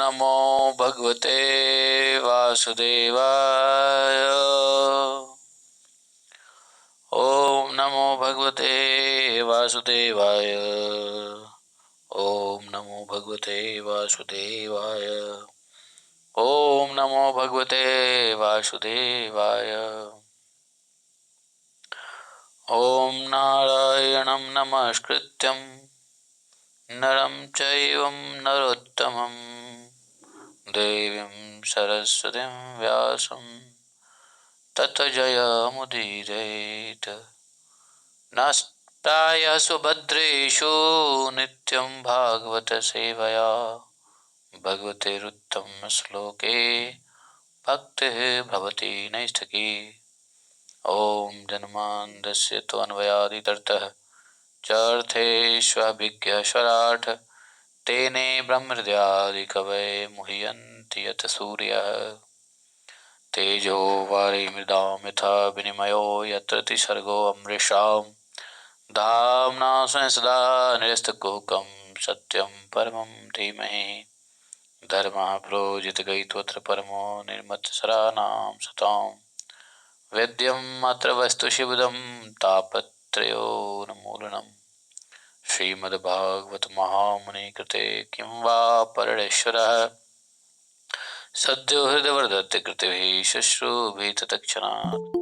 नमो भगवते वासुदेवाय। ओम नमो भगवते वासुदेवाय। ओम नमो भगवते वासुदेवाय। ओम नमो भगवते वासुदेवाय। ओम नारायणं नमस्कृत्यं नरं चैव नरोत्तमं देवीं सरस्वतीं व्यासं ततो जयमुदीरयेत्। नष्टाय सुभद्रेषु नित्यं भागवत सेवया भगवतेरुत्तम श्लोके भक्तिः भवति नैष्ठिकी। ओम जन्मान्दस्य त्वन्वयादितरतः चर्थेष्वभिज्ञस्वराट् तेने ब्रह्महृदादिकवये मुह्यन्ति यत् सूर्यः। तेजो वारिमृदां यथा विनिमयो यत्र त्रिसर्गो अमृषां धाम्ना सदा निरस्तकुहकं सत्यं परमं धीमहि। धर्मः प्रोजितगैत्वत्र परमो निर्मत्सराणां सताम् वेद्यम् अत्र वस्तुशिवदं तापत्रयोन्मूलनम्। श्रीमद्भागवत महामुनि कृते किं वा परमेश्वरः सद्यो हृदयवर्धते कृतिभिः शुश्रूभिः तत्क्षणात्।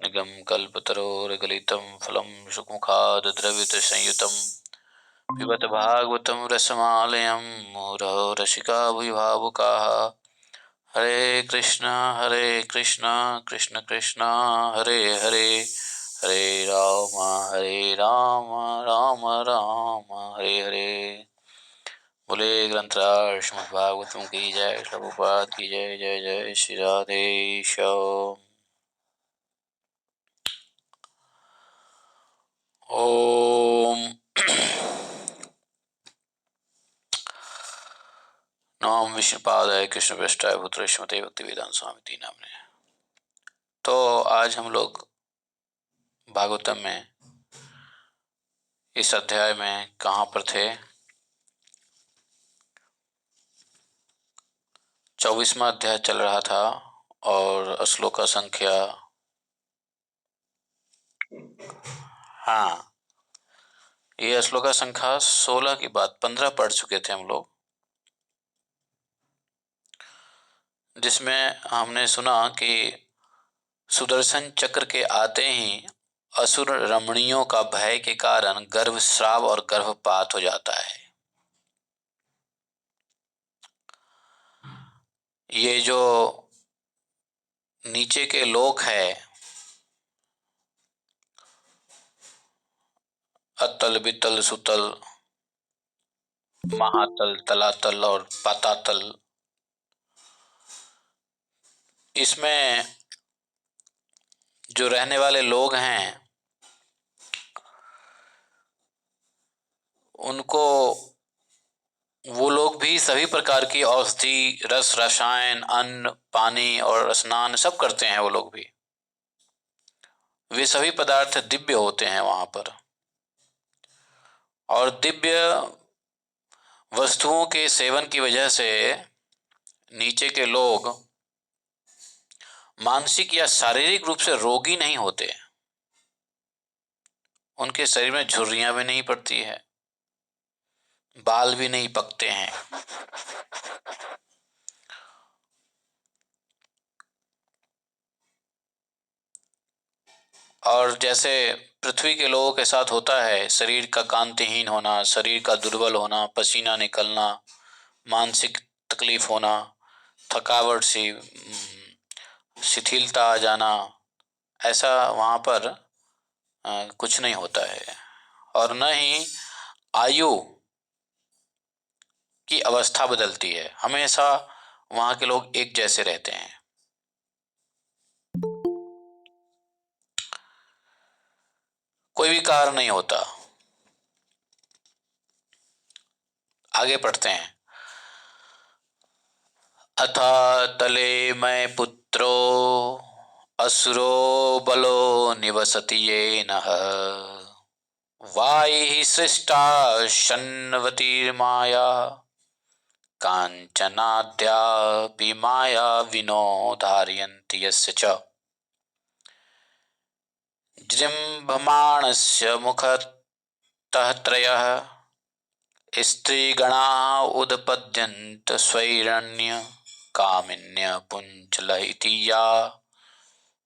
निगम कल्पतरोर्गलितं फलं सुखमुखाद द्रवितसंयुतं पिबत भागवतं रसमालयं मुहुरहो रसिका भावुकाः। हरे कृष्णा कृष्ण कृष्ण हरे हरे, हरे राम राम राम हरे हरे। बोले ग्रंथराज श्रीमद् भागवतम की जय, प्रभुपाद की जय। जय जय श्री राधे श्याम। ओम नमः विष्णुपादाय कृष्ण पृष्ठाय भूतले श्रीमते भक्तिवेदांत स्वामी जी नामने। तो आज हम लोग भागवतम में इस अध्याय में कहाँ पर थे? 24वां अध्याय चल रहा था और श्लोक का संख्या, हाँ, ये श्लोक का संख्या 16 की बात 15 पढ़ चुके थे हम लोग, जिसमें हमने सुना कि सुदर्शन चक्र के आते ही असुर रमणियों का भय के कारण गर्भस्राव और गर्भपात हो जाता है। ये जो नीचे के लोक है, अतल बितल सुतल महातल तलातल और पातातल, इसमें जो रहने वाले लोग हैं उनको, वो लोग भी सभी प्रकार की औषधि रस रसायन अन्न पानी और स्नान सब करते हैं। वो लोग भी, वे सभी पदार्थ दिव्य होते हैं वहां पर, और दिव्य वस्तुओं के सेवन की वजह से नीचे के लोग मानसिक या शारीरिक रूप से रोगी नहीं होते। उनके शरीर में झुर्रियां भी नहीं पड़ती है, बाल भी नहीं पकते हैं। और जैसे पृथ्वी के लोगों के साथ होता है, शरीर का कांतिहीन होना, शरीर का दुर्बल होना, पसीना निकलना, मानसिक तकलीफ होना, थकावट सी, शिथिलता आ जाना, ऐसा वहाँ पर कुछ नहीं होता है। और न ही आयु की अवस्था बदलती है, हमेशा वहाँ के लोग एक जैसे रहते हैं। कोई भी कार्य नहीं होता। आगे पढ़ते हैं। अथा तले मैं पुत्रो असुरो बलो निवसति येनः वायि सृष्टा शन्वतीर्माया काञ्चनाद्यापि मायाविनो धारयन्ति यस्य च जृम्भमाणस्य मुखतः त्रयः स्त्रीगणाः उदपद्यन्त स्वैरण्य कामिन्य पुञ्चलइति या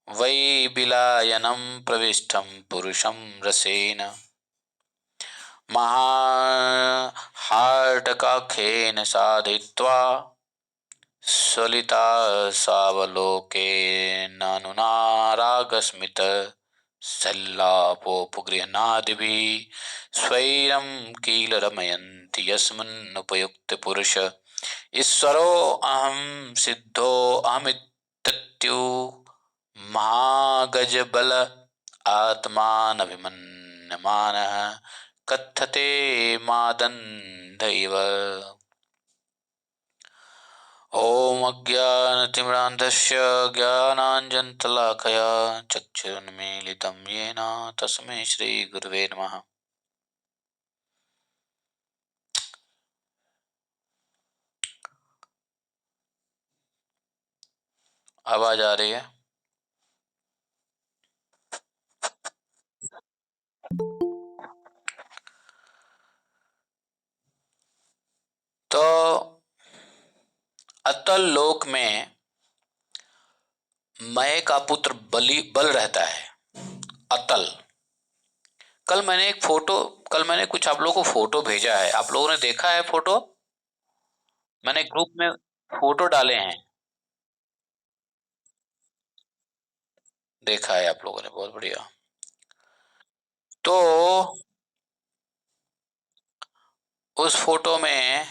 वै बिलायनं प्रविष्टं पुरुषं रसेन महाहार्दकाख्येन साधयित्वा स्वलिता सावलोकेनानुरागस्मित सल्लापोपगृह्णादिभिः स्वैरं किल रमयन्ति यस्मिन्नुपयुक्तपुरुष ईश्वरो अहं सिद्धो अहमित्यत्यु महागजबल आत्मानभिमन्यमानः कथ्यते मादन्ध इव। ॐ अज्ञानतिमिरान्धस्य ज्ञानाञ्जनशलाकया चक्षुरुन्मीलितं येन तस्मै श्रीगुरुवे नमः। आवाज आ रही है? तो अतल लोक में मय का पुत्र बल रहता है। अतल। कल मैंने कुछ आप लोगों को फोटो भेजा है, आप लोगों ने देखा है फोटो? मैंने ग्रुप में फोटो डाले हैं, देखा है आप लोगों ने, बहुत बढ़िया। तो उस फोटो में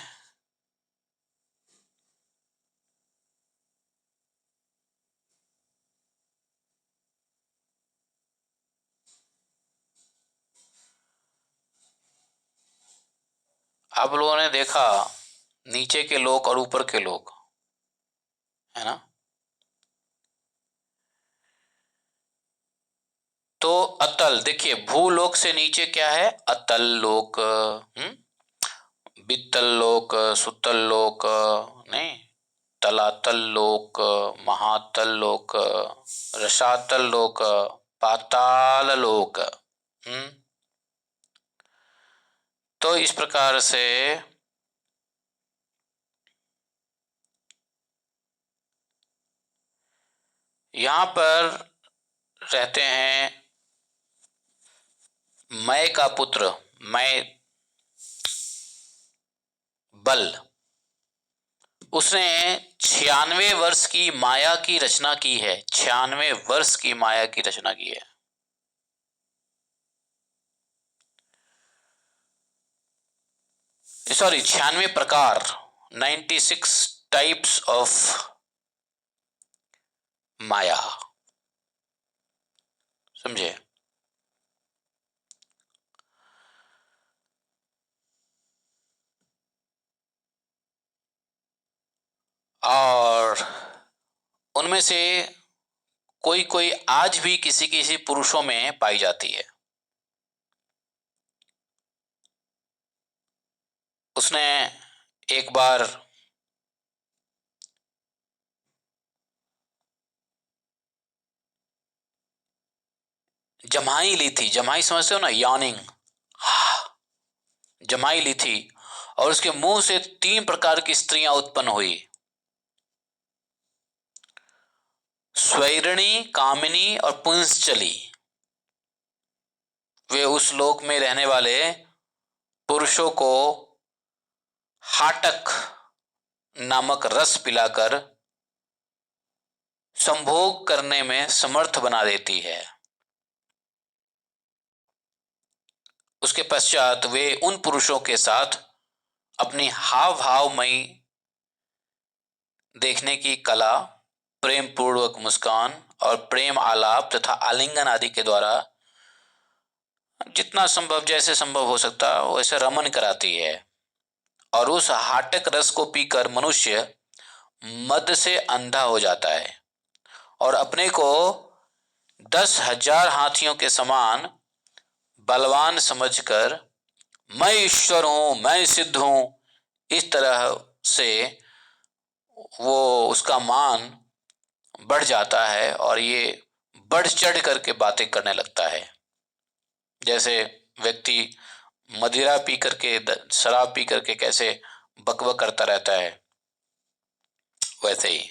आप लोगों ने देखा नीचे के लोग और ऊपर के लोग, है ना? तो अतल, देखिए भूलोक से नीचे क्या है? अतल लोक, बित्तल लोक, सुतल लोक, नहीं, तलातल लोक, महातल लोक, रसातल लोक, पाताल लोक। तो इस प्रकार से यहां पर रहते हैं मय का पुत्र, मय बल। उसने 96 वर्ष की माया की रचना की है, 96 वर्ष की माया की रचना की है। सॉरी, 96 प्रकार, 96 टाइप्स ऑफ माया, समझे? और उनमें से कोई कोई आज भी किसी किसी पुरुषों में पाई जाती है। उसने एक बार जमाई ली थी, जमाई समझते हो ना, यॉर्निंग, जमाई ली थी, और उसके मुंह से 3 प्रकार की स्त्रियां उत्पन्न हुई, स्वैरिणी, कामिनी और पुंसचली। वे उस लोक में रहने वाले पुरुषों को हाटक नामक रस पिलाकर संभोग करने में समर्थ बना देती है। उसके पश्चात वे उन पुरुषों के साथ अपनी हाव भावमयी देखने की कला, प्रेम पूर्वक मुस्कान और प्रेम आलाप तथा आलिंगन आदि के द्वारा जितना संभव, जैसे संभव हो सकता वैसे रमन कराती है। और उस हाटक रस को पीकर मनुष्य मद से अंधा हो जाता है और अपने को 10,000 हाथियों के समान बलवान समझकर मैं ईश्वर हूं, मैं सिद्ध हूं, इस तरह से वो उसका मान बढ़ जाता है और ये बढ़ चढ़ करके बातें करने लगता है। जैसे व्यक्ति मदिरा पी करके, शराब पी करके कैसे बकबक करता रहता है, वैसे ही।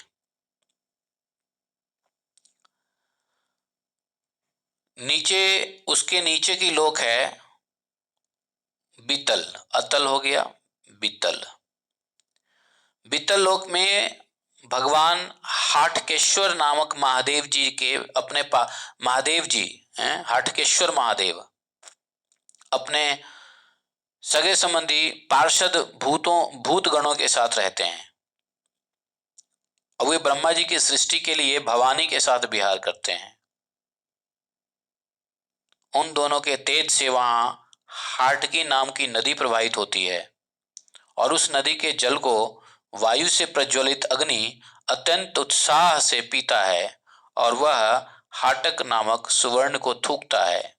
नीचे, उसके नीचे की लोक है बीतल। अतल हो गया, बीतल। बीतल लोक में भगवान हाटकेश्वर नामक महादेव जी के अपने महादेव जी हैं, हाटकेश्वर महादेव अपने सगे संबंधी पार्षद भूत गणों के साथ रहते हैं। और वे ब्रह्मा जी की सृष्टि के लिए भवानी के साथ विहार करते हैं। उन दोनों के तेज से वहां हाटकी नाम की नदी प्रवाहित होती है और उस नदी के जल को वायु से प्रज्वलित अग्नि अत्यंत उत्साह से पीता है और वह हाटक नामक सुवर्ण को थूकता है।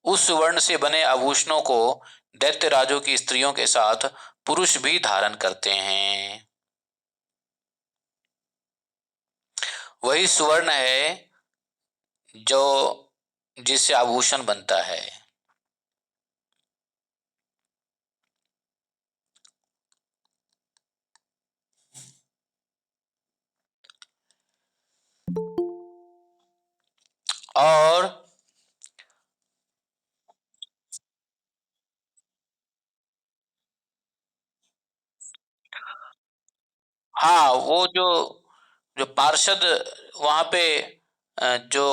उस सुवर्ण से बने आभूषणों को दैत्य राजों की स्त्रियों के साथ पुरुष भी धारण करते हैं। वही सुवर्ण है जो जिससे आभूषण बनता है। और हाँ, वो जो जो पार्षद वहां पे जो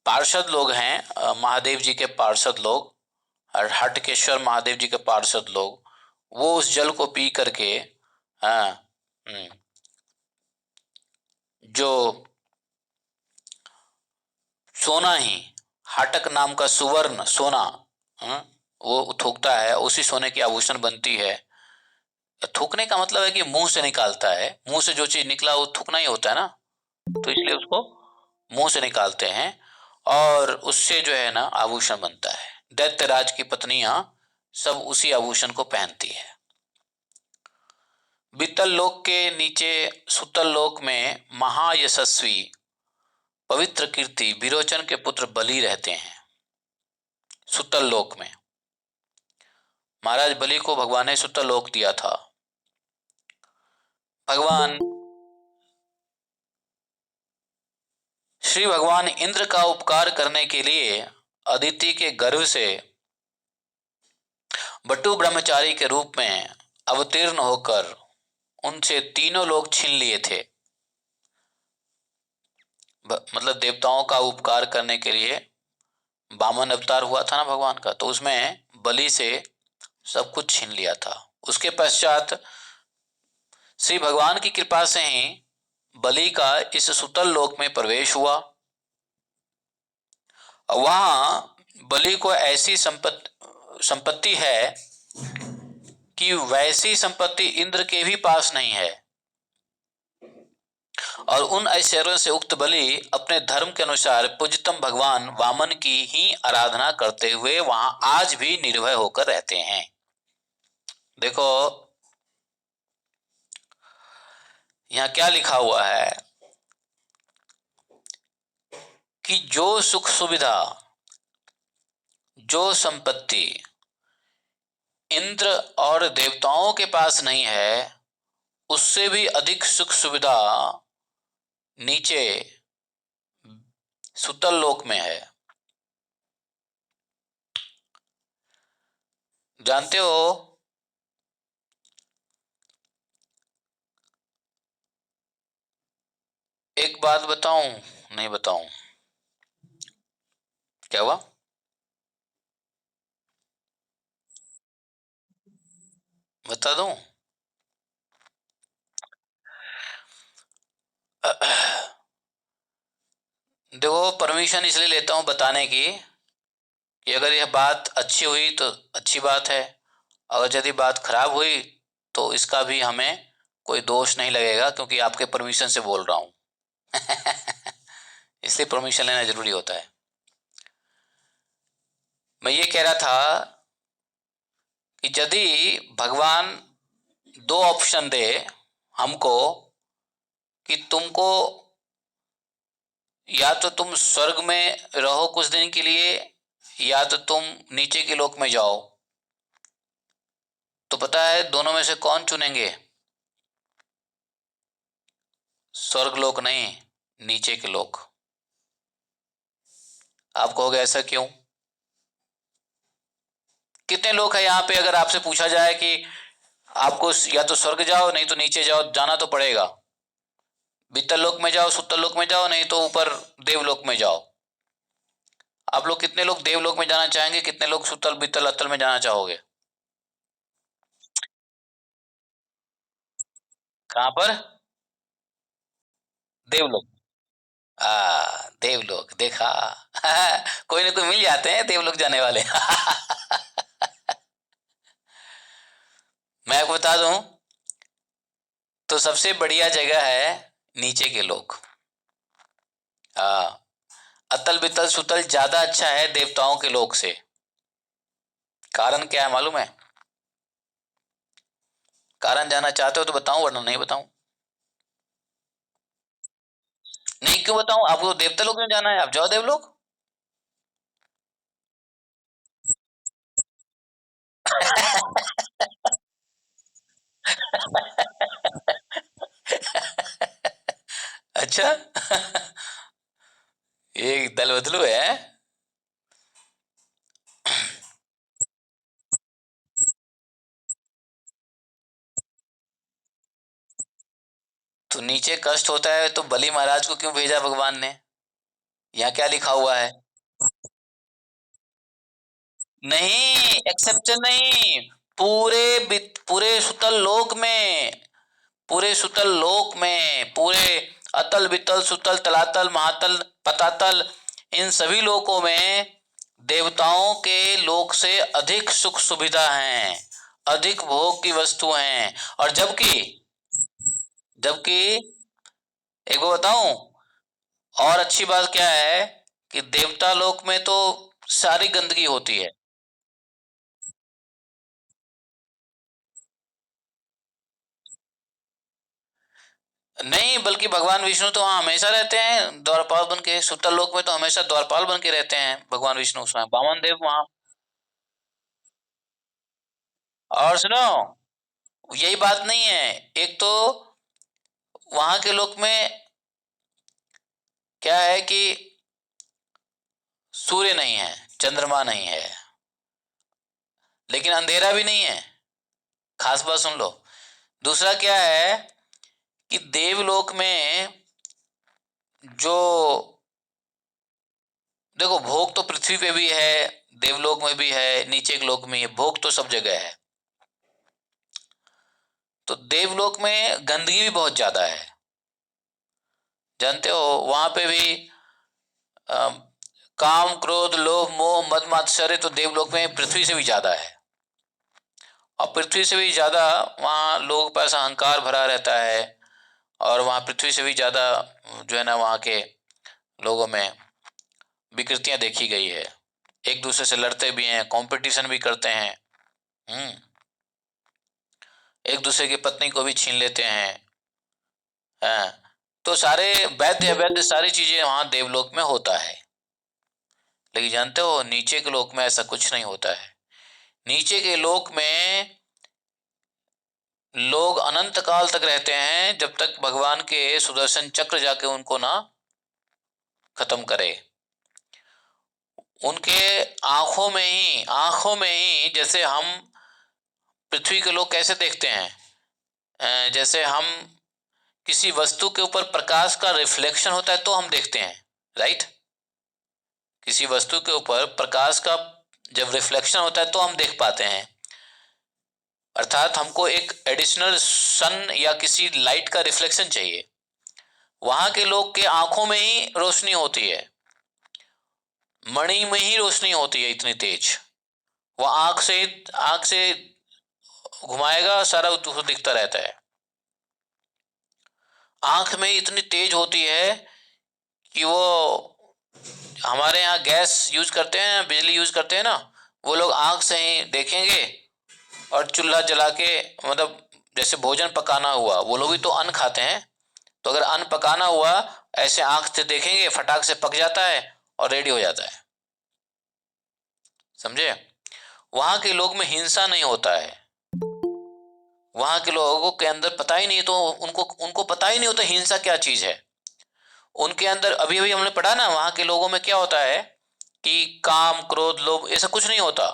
पार्षद लोग हैं, महादेव जी के पार्षद लोग, हटकेश्वर महादेव जी के पार्षद लोग, वो उस जल को पी करके, हाँ, जो सोना ही, हाटक नाम का सुवर्ण सोना, वो थूकता है, उसी सोने की आभूषण बनती है। थूकने का मतलब है कि मुंह से निकालता है, मुंह से जो चीज निकला वो थूकना ही होता है ना, तो इसलिए उसको मुंह से निकालते हैं और उससे जो है ना आभूषण बनता है। दैत्यराज की पत्नियां सब उसी आभूषण को पहनती है। बीतल लोक के नीचे सुतल लोक में महायशस्वी पवित्र कीर्ति विरोचन के पुत्र बलि रहते हैं। सुतल लोक में महाराज बलि को भगवान ने सुतल लोक दिया था। भगवान श्री भगवान इंद्र का उपकार करने के लिए अदिति के गर्भ से बटु ब्रह्मचारी के रूप में अवतीर्ण होकर उनसे तीनों लोग छीन लिए थे। मतलब देवताओं का उपकार करने के लिए वामन अवतार हुआ था ना भगवान का, तो उसमें बलि से सब कुछ छीन लिया था। उसके पश्चात श्री भगवान की कृपा से ही बलि का इस सुतल लोक में प्रवेश हुआ। वहां बलि को ऐसी संपत्ति है कि वैसी संपत्ति इंद्र के भी पास नहीं है। और उन ऐश्वर्यों से उक्त बलि अपने धर्म के अनुसार पूज्यतम भगवान वामन की ही आराधना करते हुए वहां आज भी निर्भय होकर रहते हैं। देखो यहां क्या लिखा हुआ है कि जो सुख सुविधा, जो संपत्ति इंद्र और देवताओं के पास नहीं है, उससे भी अधिक सुख सुविधा नीचे सुतल लोक में है। जानते हो एक बात बताऊं, नहीं बताऊं? क्या हुआ? बता दूं? देखो परमिशन इसलिए लेता हूं बताने की कि अगर यह बात अच्छी हुई तो अच्छी बात है, अगर यदि बात खराब हुई तो इसका भी हमें कोई दोष नहीं लगेगा, क्योंकि आपके परमिशन से बोल रहा हूं। इसलिए परमिशन लेना जरूरी होता है। मैं ये कह रहा था कि यदि भगवान दो ऑप्शन दे हमको कि तुमको या तो तुम स्वर्ग में रहो कुछ दिन के लिए या तो तुम नीचे के लोक में जाओ, तो पता है दोनों में से कौन चुनेंगे? स्वर्ग लोक नहीं, नीचे के लोक। आप कहोगे ऐसा क्यों? कितने लोग हैं यहां पे अगर आपसे पूछा जाए कि आपको या तो स्वर्ग जाओ नहीं तो नीचे जाओ, जाना तो पड़ेगा। बीतल लोक में जाओ, सुतल लोक में जाओ, नहीं तो ऊपर देवलोक में जाओ। आप लोग कितने लोग देवलोक में जाना चाहेंगे, कितने लोग सुतल बीतल अतल में जाना चाहोगे? कहां पर? देवलोक। देवलोक देखा। कोई ना कोई मिल जाते हैं देवलोक जाने वाले। मैं आपको बता दूं तो सबसे बढ़िया जगह है नीचे के लोग। अतल बितल सुतल ज्यादा अच्छा है देवताओं के लोक से। कारण क्या है मालूम है? कारण जानना चाहते हो तो बताऊं वरना नहीं बताऊं? नहीं क्यों बताऊं? आपको देवता लोक में जाना है, आप जाओ देवलोक। अच्छा। ये दल बदलू है। तो नीचे कष्ट होता है तो बलि महाराज को क्यों भेजा भगवान ने? यहाँ क्या लिखा हुआ है? नहीं, एक्सेप्शन नहीं। पूरे सुतल लोक में, पूरे सुतल लोक में, पूरे अतल बितल सुतल तलातल महातल पतातल, इन सभी लोकों में देवताओं के लोक से अधिक सुख सुविधा हैं, अधिक भोग की वस्तु हैं। और जबकि जबकि एक बार बताऊं, और अच्छी बात क्या है कि देवता लोक में तो सारी गंदगी होती है। नहीं, बल्कि भगवान विष्णु तो वहां हमेशा रहते हैं द्वारपाल बन के। सुतल लोक में तो हमेशा द्वारपाल बन के रहते हैं भगवान विष्णु, उसमें वामन देव वहां। और सुनो, यही बात नहीं है। एक तो वहां के लोक में क्या है कि सूर्य नहीं है, चंद्रमा नहीं है, लेकिन अंधेरा भी नहीं है। खास बात सुन लो। दूसरा क्या है कि देवलोक में जो, देखो भोग तो पृथ्वी पे भी है, देवलोक में भी है, नीचे के लोक में है, भोग तो सब जगह है। तो देवलोक में गंदगी भी बहुत ज्यादा है। जानते हो वहां पे भी अम, काम क्रोध लोभ मोह मद मात्सर्य तो देवलोक में पृथ्वी से भी ज्यादा है। और पृथ्वी से भी ज्यादा वहाँ लोगों के पास अहंकार भरा रहता है। और वहाँ पृथ्वी से भी ज्यादा जो है ना वहाँ के लोगों में विकृतियां देखी गई है। एक दूसरे से लड़ते भी हैं, कंपटीशन भी करते हैं। हम्म। एक दूसरे की पत्नी को भी छीन लेते हैं। हाँ। तो सारे वैध अवैध सारी चीजें वहां देवलोक में होता है। लेकिन जानते हो नीचे के लोक में ऐसा कुछ नहीं होता है। नीचे के लोक में लोग अनंत काल तक रहते हैं, जब तक भगवान के सुदर्शन चक्र जाके उनको ना खत्म करे। उनके आंखों में ही जैसे हम पृथ्वी के लोग कैसे देखते हैं, जैसे हम किसी वस्तु के ऊपर प्रकाश का रिफ्लेक्शन होता है तो हम देखते हैं, राइट? किसी वस्तु के ऊपर प्रकाश का जब रिफ्लेक्शन होता है तो हम देख पाते हैं। अर्थात हमको एक एडिशनल सन या किसी लाइट का रिफ्लेक्शन चाहिए। वहां के लोग के आंखों में ही रोशनी होती है, मणि में ही रोशनी होती है इतनी तेज। वो आंख से घुमाएगा सारा उसको दिखता रहता है। आंख में इतनी तेज होती है कि वो हमारे यहाँ गैस यूज करते हैं, बिजली यूज करते हैं ना, वो लोग आंख से ही देखेंगे और चूल्हा जला के मतलब जैसे भोजन पकाना हुआ, वो लोग भी तो अन्न खाते हैं। तो अगर अन्न पकाना हुआ, ऐसे आंख से देखेंगे फटाक से पक जाता है और रेडी हो जाता है। समझे? वहां के लोग में हिंसा नहीं होता है। वहां के लोगों के अंदर पता ही नहीं, तो उनको उनको पता ही नहीं होता हिंसा क्या चीज है। उनके अंदर अभी अभी हमने पढ़ा ना, वहां के लोगों में क्या होता है कि काम क्रोध लोभ ऐसा कुछ नहीं होता।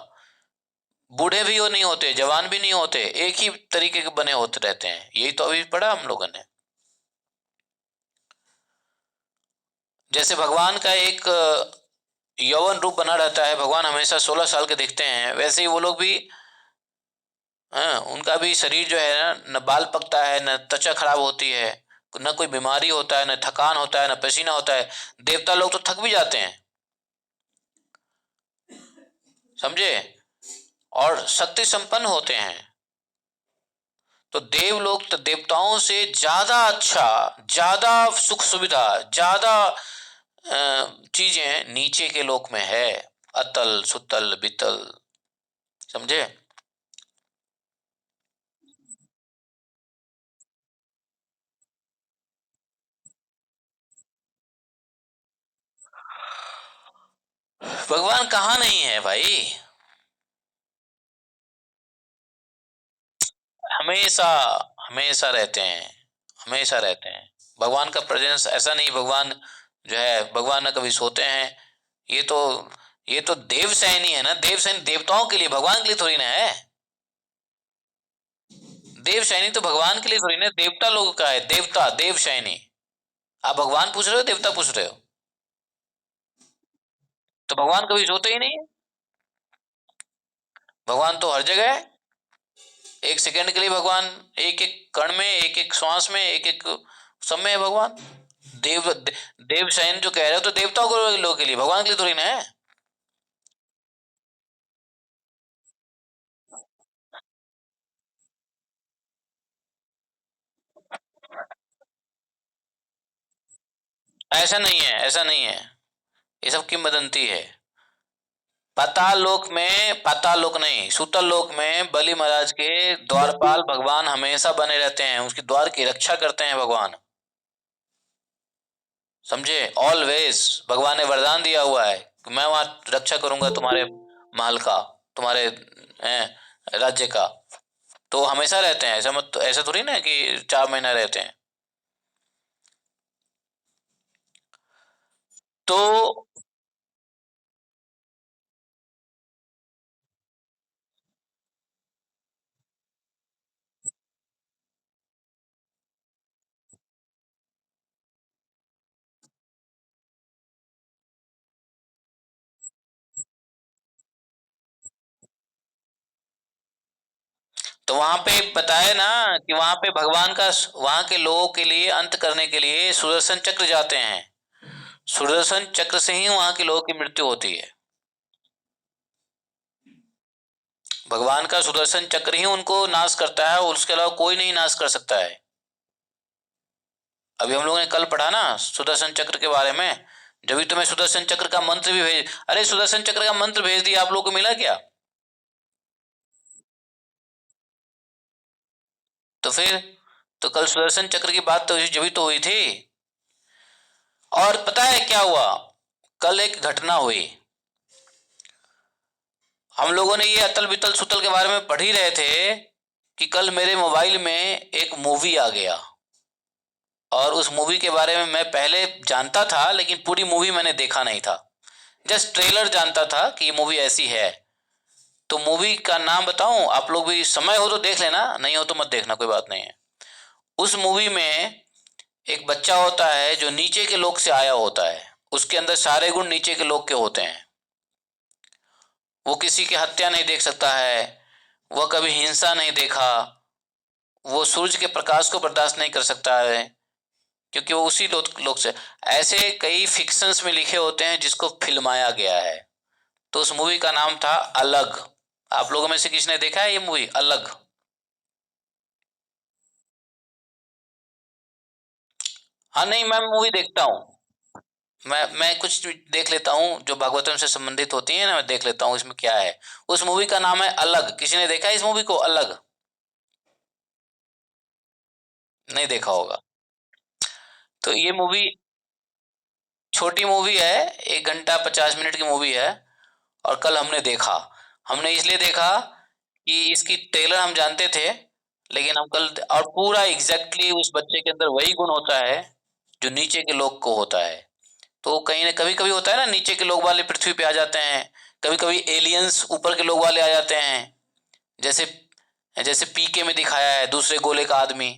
बूढ़े भी वो नहीं होते, जवान भी नहीं होते, एक ही तरीके के बने होते रहते हैं। यही तो अभी पढ़ा हम लोगों ने। जैसे भगवान का एक यौवन रूप बना रहता है, भगवान हमेशा 16 साल के दिखते हैं, वैसे ही वो लोग भी। हाँ, उनका भी शरीर जो है ना, न बाल पकता है, न त्वचा खराब होती है, न कोई बीमारी होता है, न थकान होता है, न पसीना होता है। देवता लोग तो थक भी जाते हैं। समझे? और शक्ति संपन्न होते हैं। तो देव लोग तो देवताओं से ज्यादा अच्छा, ज्यादा सुख सुविधा, ज्यादा चीजें नीचे के लोक में है। अतल सुतल बितल। समझे? भगवान कहाँ नहीं है भाई? हमेशा, हमेशा रहते हैं। हमेशा रहते हैं। भगवान का प्रेजेंस ऐसा नहीं, भगवान जो है, भगवान न कभी सोते हैं। ये तो ये तो देव सैनी है ना। देव सैनी देवताओं के लिए, भगवान के लिए थोड़ी ना है। देव सैनी तो भगवान के लिए थोड़ी ना, देवता लोगों का है। देवता देव सैनी। आप भगवान पूछ रहे हो, देवता पूछ रहे हो? तो भगवान कभी सोते ही नहीं है। भगवान तो हर जगह है। एक सेकंड के लिए भगवान, एक एक कण में, एक एक श्वास में, एक एक सब में है भगवान। देव शयन जो कह रहे हो, तो देवताओं को लोगों के लिए, भगवान के लिए थोड़ी ना है। ऐसा नहीं है, ऐसा नहीं है। ये सब किंवदंती है। पाताल लोक में, पाताल लोक नहीं, सुतल लोक में बलि महाराज के द्वारपाल भगवान हमेशा बने रहते हैं। उसके द्वार की रक्षा करते हैं भगवान। समझे? ऑलवेज। भगवान ने वरदान दिया हुआ है कि मैं वहां रक्षा करूंगा तुम्हारे महल का, तुम्हारे राज्य का। तो हमेशा रहते हैं। ऐसा मत, ऐसा थोड़ी ना है कि 4 महीना रहते हैं। तो तो वहां पे बताए ना कि वहां पे भगवान का, वहां के लोगों के लिए अंत करने के लिए सुदर्शन चक्र जाते हैं। सुदर्शन चक्र से ही वहां के लोगों की मृत्यु होती है। भगवान का सुदर्शन चक्र ही उनको नाश करता है, और उसके अलावा कोई नहीं नाश कर सकता है। अभी हम लोगों ने कल पढ़ा ना सुदर्शन चक्र के बारे में। जब भी तुम्हें सुदर्शन चक्र का मंत्र भी भेज, अरे सुदर्शन चक्र का मंत्र भेज दिया, आप लोगों को मिला क्या? तो फिर, तो कल सुदर्शन चक्र की बात तो जब भी तो हुई थी। और पता है क्या हुआ? कल एक घटना हुई। हम लोगों ने ये अतल बितल सुतल के बारे में पढ़ ही रहे थे कि कल मेरे मोबाइल में एक मूवी आ गया। और उस मूवी के बारे में मैं पहले जानता था, लेकिन पूरी मूवी मैंने देखा नहीं था। जस्ट ट्रेलर जानता था कि ये मूवी ऐसी है। तो मूवी का नाम बताऊं? आप लोग भी समय हो तो देख लेना, नहीं हो तो मत देखना, कोई बात नहीं है। उस मूवी में एक बच्चा होता है जो नीचे के लोक से आया होता है। उसके अंदर सारे गुण नीचे के लोक के होते हैं। वो किसी की हत्या नहीं देख सकता है, वह कभी हिंसा नहीं देखा, वो सूरज के प्रकाश को बर्दाश्त नहीं कर सकता है, क्योंकि वो उसी लोक से। ऐसे कई फिक्शंस में लिखे होते हैं जिसको फिल्माया गया है। तो उस मूवी का नाम था अलग। आप लोगों में से किसने देखा है ये मूवी अलग? हाँ, नहीं, मैं मूवी देखता हूँ। मैं कुछ देख लेता हूँ जो भागवतम से संबंधित होती है ना, मैं देख लेता हूँ इसमें क्या है। उस मूवी का नाम है अलग। किसी ने देखा है इस मूवी को अलग? नहीं देखा होगा। तो ये मूवी छोटी मूवी है, 1 घंटा 50 मिनट की मूवी है। और कल हमने देखा। हमने इसलिए देखा कि इसकी ट्रेलर हम जानते थे, लेकिन हम कल और पूरा एग्जैक्टली उस बच्चे के अंदर वही गुण होता है जो नीचे के लोग को होता है। तो कहीं ना कभी कभी होता है ना, नीचे के लोग वाले पृथ्वी पे आ जाते हैं, कभी कभी एलियंस ऊपर के लोग वाले आ जाते हैं। जैसे जैसे पीके में दिखाया है दूसरे गोले का आदमी।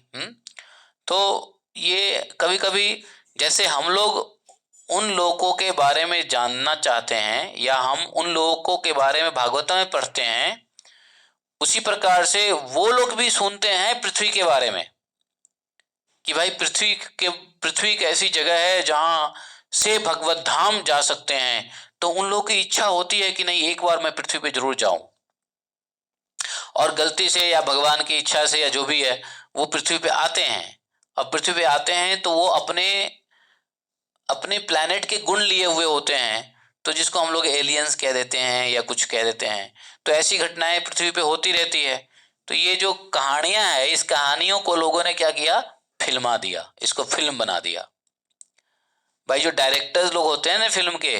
तो ये कभी कभी जैसे हम लोग उन लोगों के बारे में जानना चाहते हैं या हम उन लोगों के बारे में भागवत में पढ़ते हैं, उसी प्रकार से वो लोग भी सुनते हैं पृथ्वी के बारे में कि भाई पृथ्वी एक ऐसी जगह है जहां से भगवत धाम जा सकते हैं। तो उन लोगों की इच्छा होती है कि नहीं, एक बार मैं पृथ्वी पे जरूर जाऊं। और गलती से या भगवान की इच्छा से या जो भी है, वो पृथ्वी पे आते हैं। अब पृथ्वी पे आते हैं तो वो अपने अपने प्लैनेट के गुण लिए हुए होते हैं, तो जिसको हम लोग एलियंस कह देते हैं या कुछ कह देते हैं। तो ऐसी घटनाएं पृथ्वी पे होती रहती है। तो ये जो कहानियां हैं, इस कहानियों को लोगों ने क्या किया, फिल्मा दिया, इसको फिल्म बना दिया। भाई जो डायरेक्टर्स लोग होते हैं ना फिल्म के,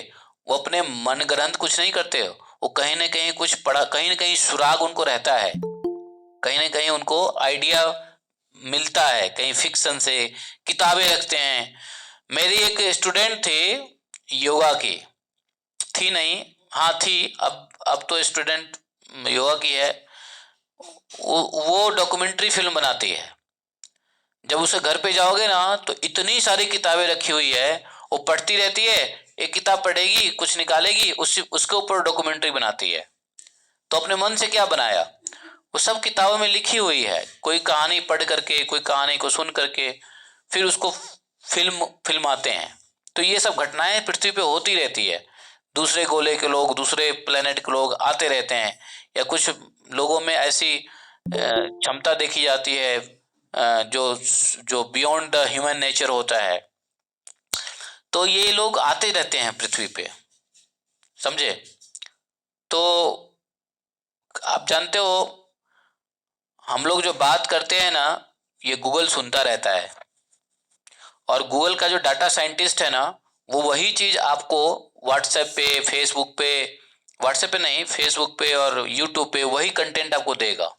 वो अपने मन ग्रंथ कुछ नहीं करते हो, वो कहीं ना कहीं कुछ पढ़ा, कहीं ना कहीं सुराग उनको रहता है, कहीं ना कहीं उनको आइडिया मिलता है, कहीं फिक्शन से किताबें रखते हैं। मेरी एक स्टूडेंट थी योगा की, थी नहीं, हाँ थी, अब तो स्टूडेंट योगा की है। वो डॉक्यूमेंट्री फिल्म बनाती है। जब उसे घर पे जाओगे ना तो इतनी सारी किताबें रखी हुई है, वो पढ़ती रहती है, एक किताब पढ़ेगी कुछ निकालेगी, उसके ऊपर डॉक्यूमेंट्री बनाती है। तो अपने मन से क्या बनाया, वो सब किताबों में लिखी हुई है, कोई कहानी पढ़ करके, कोई कहानी को सुन करके, फिर उसको फिल्माते हैं। तो ये सब घटनाएं पृथ्वी पे होती रहती है। दूसरे गोले के लोग, दूसरे प्लेनेट के लोग आते रहते हैं, या कुछ लोगों में ऐसी क्षमता देखी जाती है जो जो बियॉन्ड द ह्यूमन नेचर होता है। तो ये लोग आते रहते हैं पृथ्वी पे, समझे। तो आप जानते हो, हम लोग जो बात करते हैं ना, ये गूगल सुनता रहता है। और गूगल का जो डाटा साइंटिस्ट है ना, वो वही चीज आपको व्हाट्सएप पे, फेसबुक पे, व्हाट्सएप पे नहीं, फेसबुक पे और यूट्यूब पे वही कंटेंट आपको देगा।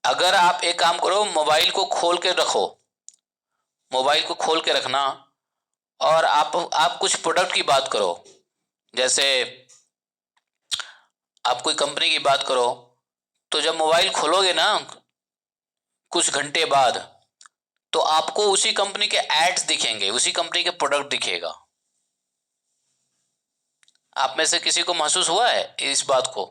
अगर आप एक काम करो, मोबाइल को खोल के रखो, मोबाइल को खोल के रखना, और आप कुछ प्रोडक्ट की बात करो। जैसे आप कोई कंपनी की बात करो, तो जब मोबाइल खोलोगे ना कुछ घंटे बाद, तो आपको उसी कंपनी के एड्स दिखेंगे, उसी कंपनी के प्रोडक्ट दिखेगा। आप में से किसी को महसूस हुआ है इस बात को?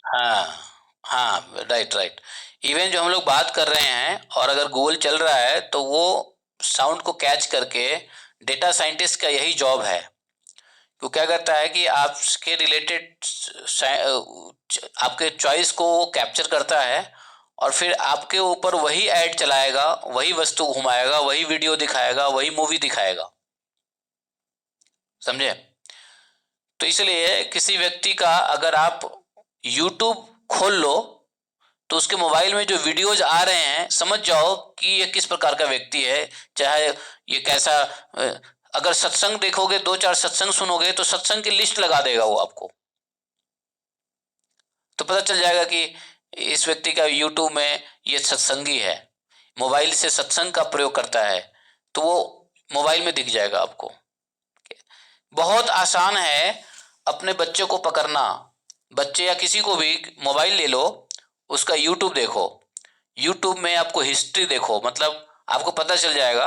हाँ, हाँ, राइट राइट। इवन जो हम लोग बात कर रहे हैं और अगर गूगल चल रहा है तो वो साउंड को कैच करके, डेटा साइंटिस्ट का यही जॉब है। वो क्या करता है कि आपके रिलेटेड आपके चॉइस को वो कैप्चर करता है, और फिर आपके ऊपर वही ऐड चलाएगा, वही वस्तु घुमाएगा, वही वीडियो दिखाएगा, वही मूवी दिखाएगा, समझे। तो इसलिए किसी व्यक्ति का अगर आप YouTube खोल लो, तो उसके मोबाइल में जो वीडियोज आ रहे हैं, समझ जाओ कि ये किस प्रकार का व्यक्ति है, चाहे ये कैसा। अगर सत्संग देखोगे, 2 4 सत्संग सुनोगे, तो सत्संग की लिस्ट लगा देगा वो आपको। तो पता चल जाएगा कि इस व्यक्ति का यूट्यूब में ये सत्संगी है, मोबाइल से सत्संग का प्रयोग करता है, तो वो मोबाइल में दिख जाएगा आपको। बहुत आसान है अपने बच्चे को पकड़ना। बच्चे या किसी को भी मोबाइल ले लो, उसका यूट्यूब देखो, यूट्यूब में आपको हिस्ट्री देखो, मतलब आपको पता चल जाएगा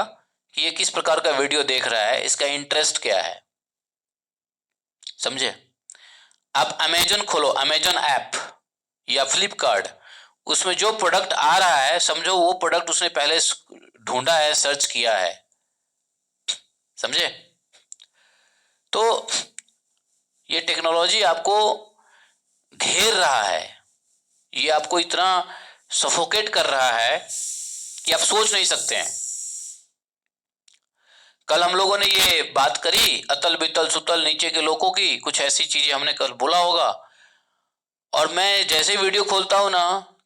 कि ये किस प्रकार का वीडियो देख रहा है, इसका इंटरेस्ट क्या है, समझे। आप अमेजन खोलो, अमेजन ऐप या फ्लिपकार्ट, उसमें जो प्रोडक्ट आ रहा है, समझो वो प्रोडक्ट उसने पहले ढूंढा है, सर्च किया है, समझे। तो ये टेक्नोलॉजी आपको घेर रहा है, ये आपको इतना सफोकेट कर रहा है कि आप सोच नहीं सकते हैं। कल हम लोगों ने ये बात करी अतल बितल सुतल नीचे के लोगों की, कुछ ऐसी चीजें हमने कल बोला होगा, और मैं जैसे वीडियो खोलता हूं ना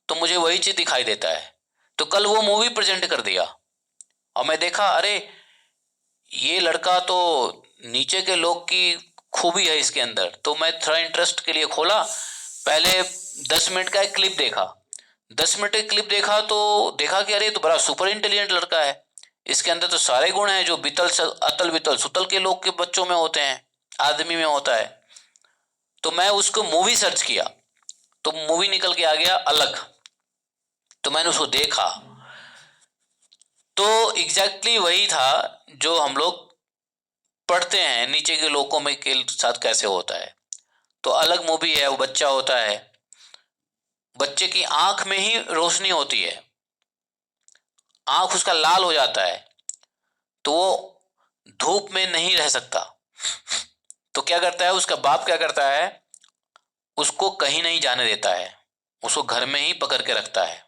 तो मुझे वही चीज दिखाई देता है। तो कल वो मूवी प्रेजेंट कर दिया और मैं देखा, अरे ये लड़का तो नीचे के लोग की खूबी है इसके अंदर। तो मैं थोड़ा इंटरेस्ट के लिए खोला, पहले 10 मिनट का एक क्लिप देखा। 10 मिनट का क्लिप देखा तो देखा कि अरे तो बड़ा सुपर इंटेलिजेंट लड़का है, इसके अंदर तो सारे गुण हैं जो अतल बितल सुतल के लोग के बच्चों में होते हैं, आदमी में होता है। तो मैं उसको मूवी सर्च किया तो मूवी निकल के आ गया अलग। तो मैंने उसको देखा तो एग्जैक्टली वही था जो हम लोग पढ़ते हैं नीचे के लोगों में के साथ कैसे होता है। तो अलग मूवी है, वो बच्चा होता है, बच्चे की आंख में ही रोशनी होती है, आंख उसका लाल हो जाता है, तो वो धूप में नहीं रह सकता। तो क्या करता है उसका बाप, क्या करता है उसको कहीं नहीं जाने देता है, उसको घर में ही पकड़ के रखता है।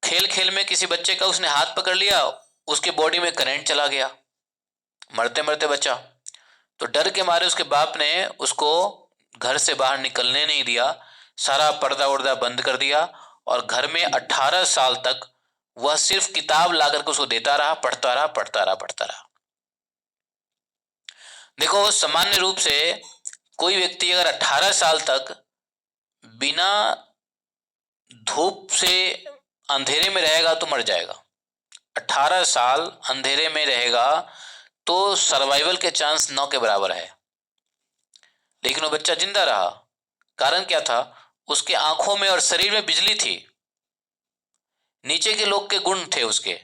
खेल खेल में किसी बच्चे का उसने हाथ पकड़ लिया, उसके बॉडी में करंट चला गया, मरते मरते बचा। तो डर के मारे उसके बाप ने उसको घर से बाहर निकलने नहीं दिया, सारा पर्दा वर्दा बंद कर दिया, और घर में 18 साल तक वह सिर्फ किताब ला करके उसको देता रहा, पढ़ता रहा पढ़ता रहा पढ़ता रहा। देखो सामान्य रूप से कोई व्यक्ति अगर 18 साल तक बिना धूप से अंधेरे में रहेगा तो मर जाएगा। 18 साल अंधेरे में रहेगा तो सर्वाइवल के चांस 9 के बराबर है। लेकिन वो बच्चा जिंदा रहा, कारण क्या था, उसके आंखों में और शरीर में बिजली थी, नीचे के लोग के गुण थे उसके।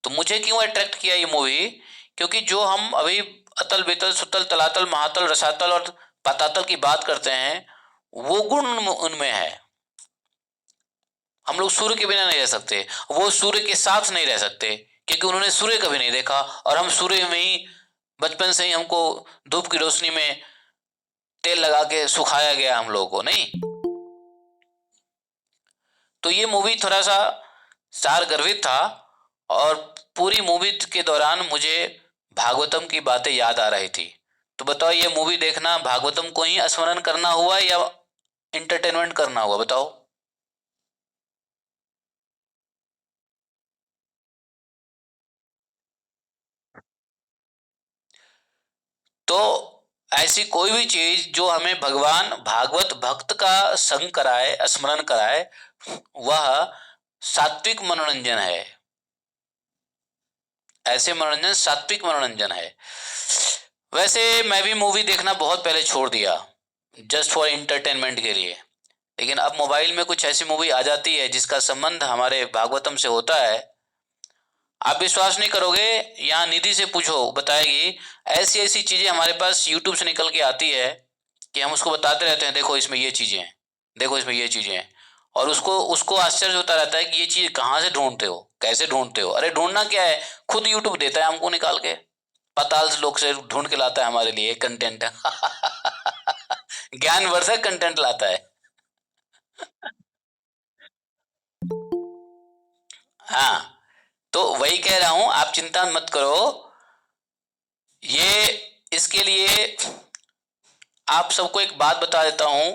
तो मुझे क्यों अट्रैक्ट किया ये मूवी, क्योंकि जो हम अभी अतल बितल सुतल तलातल महातल रसातल और पतातल की बात करते हैं वो गुण उनमें है। हम लोग सूर्य के बिना नहीं रह सकते, वो सूर्य के साथ नहीं रह सकते क्योंकि उन्होंने सूर्य कभी नहीं देखा, और हम सूर्य में ही बचपन से ही हमको धूप की रोशनी में तेल लगा के सुखाया गया हम लोगों को नहीं। तो ये मूवी थोड़ा सा सार गर्भित था, और पूरी मूवी के दौरान मुझे भागवतम की बातें याद आ रही थी। तो बताओ ये मूवी देखना भागवतम को ही स्मरण करना हुआ या इंटरटेनमेंट करना हुआ, बताओ। तो ऐसी कोई भी चीज जो हमें भगवान भागवत भक्त का संग कराए, स्मरण कराए, वह सात्विक मनोरंजन है। ऐसे मनोरंजन सात्विक मनोरंजन है। वैसे मैं भी मूवी देखना बहुत पहले छोड़ दिया, जस्ट फॉर इंटरटेनमेंट के लिए। लेकिन अब मोबाइल में कुछ ऐसी मूवी आ जाती है जिसका संबंध हमारे भागवतम से होता है, आप विश्वास नहीं करोगे, यहाँ निधि से पूछो बताएगी। ऐसी ऐसी चीजें हमारे पास यूट्यूब से निकल के आती है कि हम उसको बताते रहते हैं, देखो इसमें ये चीजें हैं, देखो इसमें ये चीजें हैं, और उसको उसको आश्चर्य होता रहता है कि ये चीज कहाँ से ढूंढते हो, कैसे ढूंढते हो। अरे ढूंढना क्या है, खुद यूट्यूब देता है हमको निकाल के, पाताल से लोग से ढूंढ के लाता है हमारे लिए कंटेंट। ज्ञानवर्धक कंटेंट लाता है। हाँ, तो वही कह रहा हूं, आप चिंता मत करो। ये इसके लिए आप सबको एक बात बता देता हूं,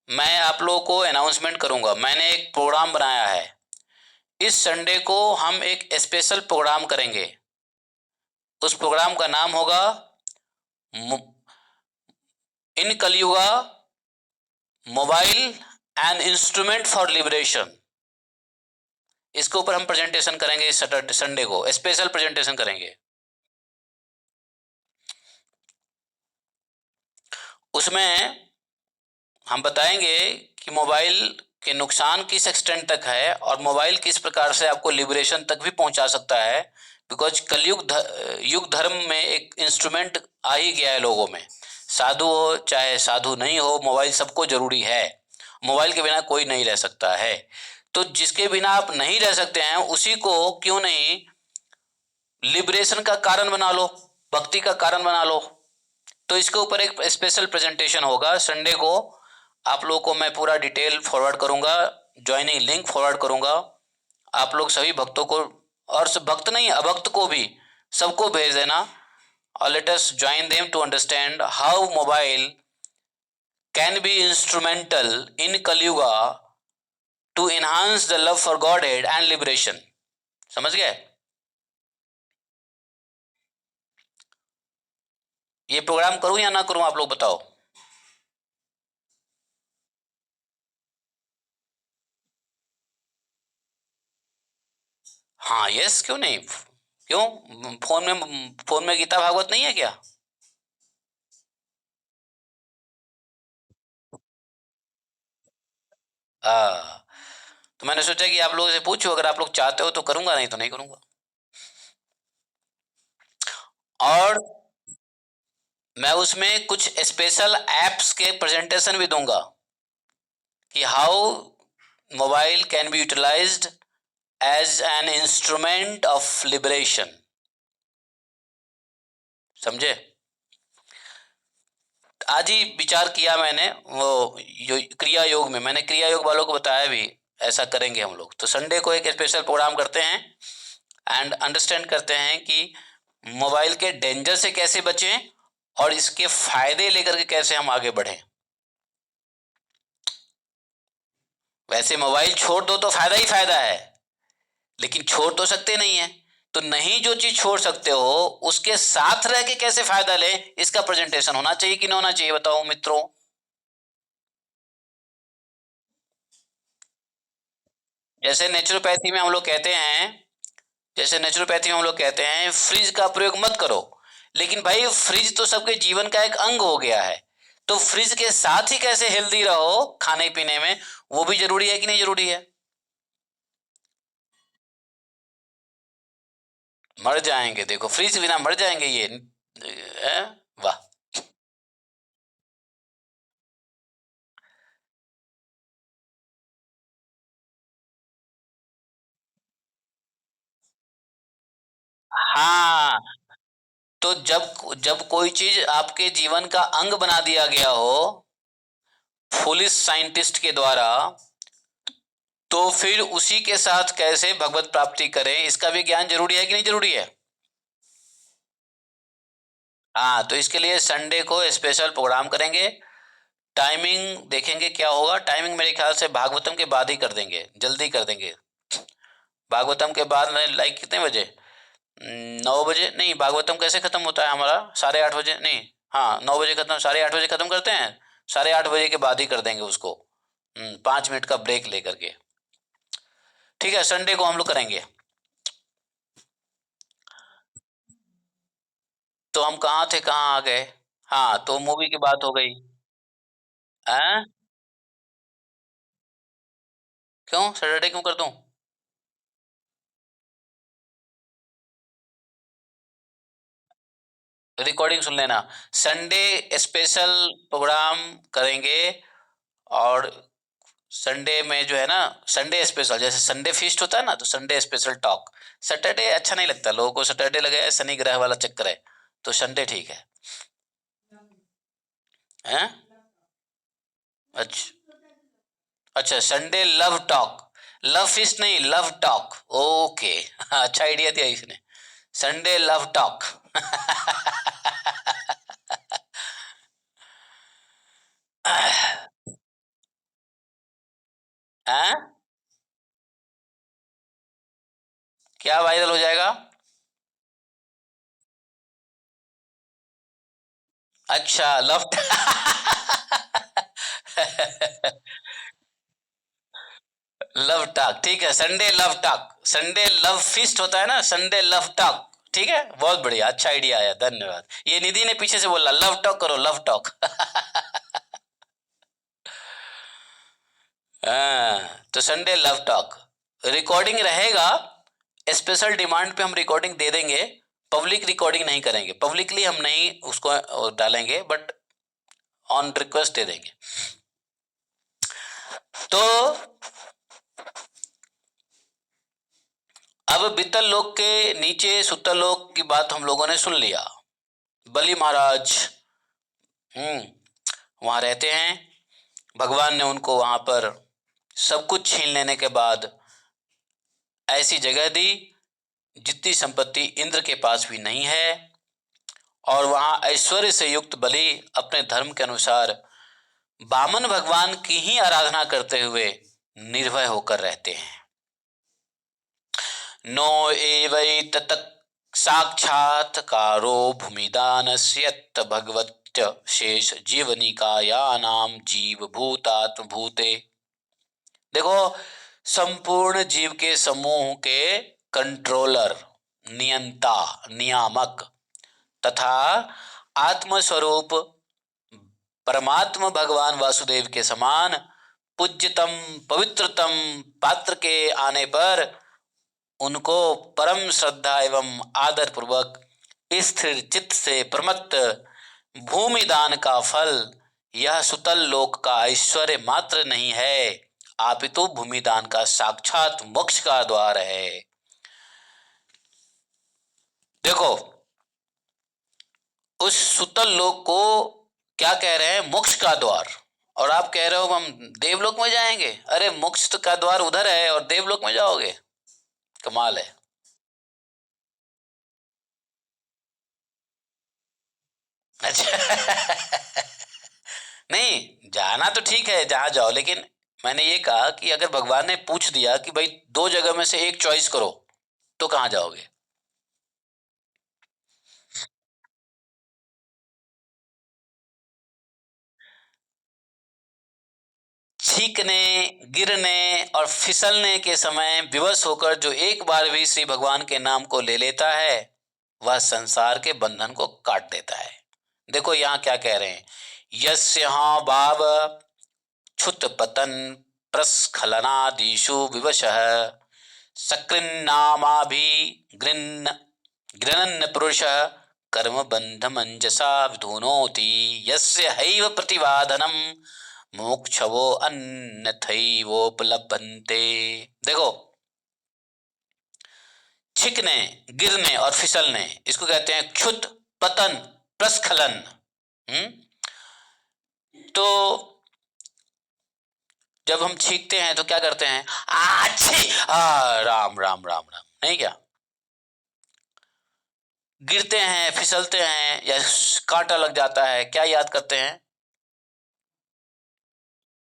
मैं आप लोगों को अनाउंसमेंट करूंगा, मैंने एक प्रोग्राम बनाया है। इस संडे को हम एक स्पेशल प्रोग्राम करेंगे। उस प्रोग्राम का नाम होगा in Kaliyuga mobile and instrument for liberation. इसके ऊपर हम प्रेजेंटेशन करेंगे, इस सैटरडे संडे को स्पेशल प्रेजेंटेशन करेंगे। उसमें हम बताएंगे कि मोबाइल के नुकसान किस एक्सटेंट तक है और मोबाइल किस प्रकार से आपको लिबरेशन तक भी पहुंचा सकता है। बिकॉज कलयुग युग धर्म में एक इंस्ट्रूमेंट आ ही गया है लोगों में, साधु हो चाहे साधु नहीं हो, मोबाइल सबको जरूरी है। मोबाइल के बिना कोई नहीं रह सकता है। तो जिसके बिना आप नहीं रह सकते हैं उसी को क्यों नहीं लिबरेशन का कारण बना लो, भक्ति का कारण बना लो। तो इसके ऊपर एक स्पेशल प्रेजेंटेशन होगा संडे को। आप लोगों को मैं पूरा डिटेल फॉरवर्ड करूंगा, ज्वाइनिंग लिंक फॉरवर्ड करूंगा। आप लोग सभी भक्तों को और भक्त नहीं, अभक्त को भी, सबको भेज देना। और let us join them to understand how mobile can be instrumental in Kaliyuga to enhance the love for Godhead and liberation. समझ गए? ये प्रोग्राम करूं या ना करूं, आप लोग बताओ। हाँ यस, क्यों नहीं, क्यों? फोन में गीता भागवत नहीं है क्या? तो मैंने सोचा कि आप लोगों से पूछूं, अगर आप लोग चाहते हो तो करूंगा, नहीं तो नहीं करूंगा। और मैं उसमें कुछ स्पेशल एप्स के प्रेजेंटेशन भी दूंगा कि how mobile can be utilised as an instrument of liberation. समझे? आज ही विचार किया मैंने, वो क्रिया योग में, मैंने क्रिया योग वालों को बताया भी ऐसा करेंगे हम लोग। तो संडे को एक स्पेशल प्रोग्राम करते हैं एंड अंडरस्टैंड करते हैं कि मोबाइल के डेंजर से कैसे बचें और इसके फायदे लेकर के कैसे हम आगे बढ़ें। वैसे मोबाइल छोड़ दो तो फायदा ही फायदा है, लेकिन छोड़ तो सकते नहीं है। तो नहीं, जो चीज छोड़ सकते हो उसके साथ रह के कैसे फायदा ले, इसका प्रेजेंटेशन होना चाहिए कि नहीं होना चाहिए, बताओ मित्रों। जैसे नेचुरोपैथी में हम लोग कहते हैं, जैसे नेचुरोपैथी में हम लोग कहते हैं फ्रिज का प्रयोग मत करो, लेकिन भाई फ्रिज तो सबके जीवन का एक अंग हो गया है। तो फ्रिज के साथ ही कैसे हेल्दी रहो खाने पीने में, वो भी जरूरी है कि नहीं जरूरी है? मर जाएंगे, देखो फ्रिज बिना मर जाएंगे ये। वाह। हाँ, तो जब जब कोई चीज आपके जीवन का अंग बना दिया गया हो फुलिश साइंटिस्ट के द्वारा, तो फिर उसी के साथ कैसे भगवत प्राप्ति करें, इसका भी ज्ञान जरूरी है कि नहीं जरूरी है? हाँ, तो इसके लिए संडे को स्पेशल प्रोग्राम करेंगे। टाइमिंग देखेंगे क्या होगा, टाइमिंग मेरे ख्याल से भागवतम के बाद ही कर देंगे, जल्दी कर देंगे। भागवतम के बाद में लाइक कितने बजे, 9 बजे? नहीं, भागवतम कैसे खत्म होता है हमारा, 8:30 बजे? नहीं, हाँ 9 बजे खत्म, 8:30 बजे खत्म करते हैं। 8:30 बजे के बाद ही कर देंगे उसको, 5 मिनट का ब्रेक लेकर के। ठीक है, संडे को हम लोग करेंगे। तो हम कहाँ थे, कहाँ आ गए? हाँ, तो मूवी की बात हो गई। हैं? क्यों सैटरडे क्यों कर दूं? रिकॉर्डिंग सुन लेना। संडे स्पेशल प्रोग्राम करेंगे। और संडे में जो है ना, संडे स्पेशल, जैसे संडे फीस्ट होता है ना, तो संडे स्पेशल टॉक। सैटरडे अच्छा नहीं लगता लोगों को, सैटरडे लगे शनि ग्रह वाला चक्कर है। तो संडे ठीक है। हैं? अच्छा, अच्छा Sunday love talk, love feast नहीं, लव टॉक। ओके। अच्छा आइडिया दिया इसने, संडे लव टॉक। हैं? क्या वायरल हो जाएगा? अच्छा लव लव टॉक, ठीक है, Sunday love talk, Sunday love feast होता है ना, संडे लव टॉक। ठीक है, बहुत बढ़िया, अच्छा आइडिया आया, धन्यवाद। ये निधि ने पीछे से बोला लव टॉक करो, लव टॉक। हाँ, तो संडे लव टॉक रिकॉर्डिंग रहेगा। स्पेशल डिमांड पे हम रिकॉर्डिंग दे देंगे। पब्लिक रिकॉर्डिंग नहीं करेंगे, पब्लिकली हम नहीं उसको डालेंगे, बट ऑन रिक्वेस्ट दे देंगे। तो अब वित्तल लोक के नीचे सुतल लोक की बात हम लोगों ने सुन लिया। बलि महाराज वहां रहते हैं। भगवान ने उनको वहां पर सब कुछ छीन लेने के बाद ऐसी जगह दी जितनी संपत्ति इंद्र के पास भी नहीं है, और वहां ऐश्वर्य से युक्त बलि अपने धर्म के अनुसार वामन भगवान की ही आराधना करते हुए निर्भय होकर रहते हैं। नो एवैतत साक्षात्कारो भूमिदानस्यत् भगवत्य शेष जीवनिकायानाम जीव भूतात्म भूते। देखो, संपूर्ण जीव के समूह के कंट्रोलर, नियंता, नियामक तथा आत्मस्वरूप परमात्मा भगवान वासुदेव के समान पूज्यतम पवित्रतम पात्र के आने पर उनको परम श्रद्धा एवं आदर पूर्वक स्थिर चित्त से प्रमत्त भूमि दान का फल यह सुतल लोक का ऐश्वर्य मात्र नहीं है, अपितु भूमि दान का साक्षात मोक्ष का द्वार है। देखो, उस सुतल लोक को क्या कह रहे हैं? मोक्ष का द्वार। और आप कह रहे हो हम देवलोक में जाएंगे? अरे मोक्ष का द्वार उधर है और देवलोक में जाओगे? कमाल है। अच्छा नहीं, जाना तो ठीक है जहां जाओ, लेकिन मैंने ये कहा कि अगर भगवान ने पूछ दिया कि भाई दो जगह में से एक चॉइस करो, तो कहां जाओगे? छींकने, गिरने और फिसलने के समय विवश होकर जो एक बार भी श्री भगवान के नाम को ले लेता है, वह संसार के बंधन को काट देता है। देखो यहां क्या कह रहे हैं, यस्य भाव क्षुत पतन प्रस्खलनादिषु विवशः सकृन्नामाभि गृह्ण गृह्णन् पुरुषः कर्म बंध मंजसा विधुनोति यस्य हैव प्रतिवादनम मोक्षवो अन्यथैवोपलभन्ते। देखो, छिकने, गिरने और फिसलने, इसको कहते हैं क्षुत, पतन, प्रस्खलन। तो जब हम छींकते हैं तो क्या करते हैं? अच्छी राम राम राम राम, नहीं क्या? गिरते हैं, फिसलते हैं या कांटा लग जाता है, क्या याद करते हैं?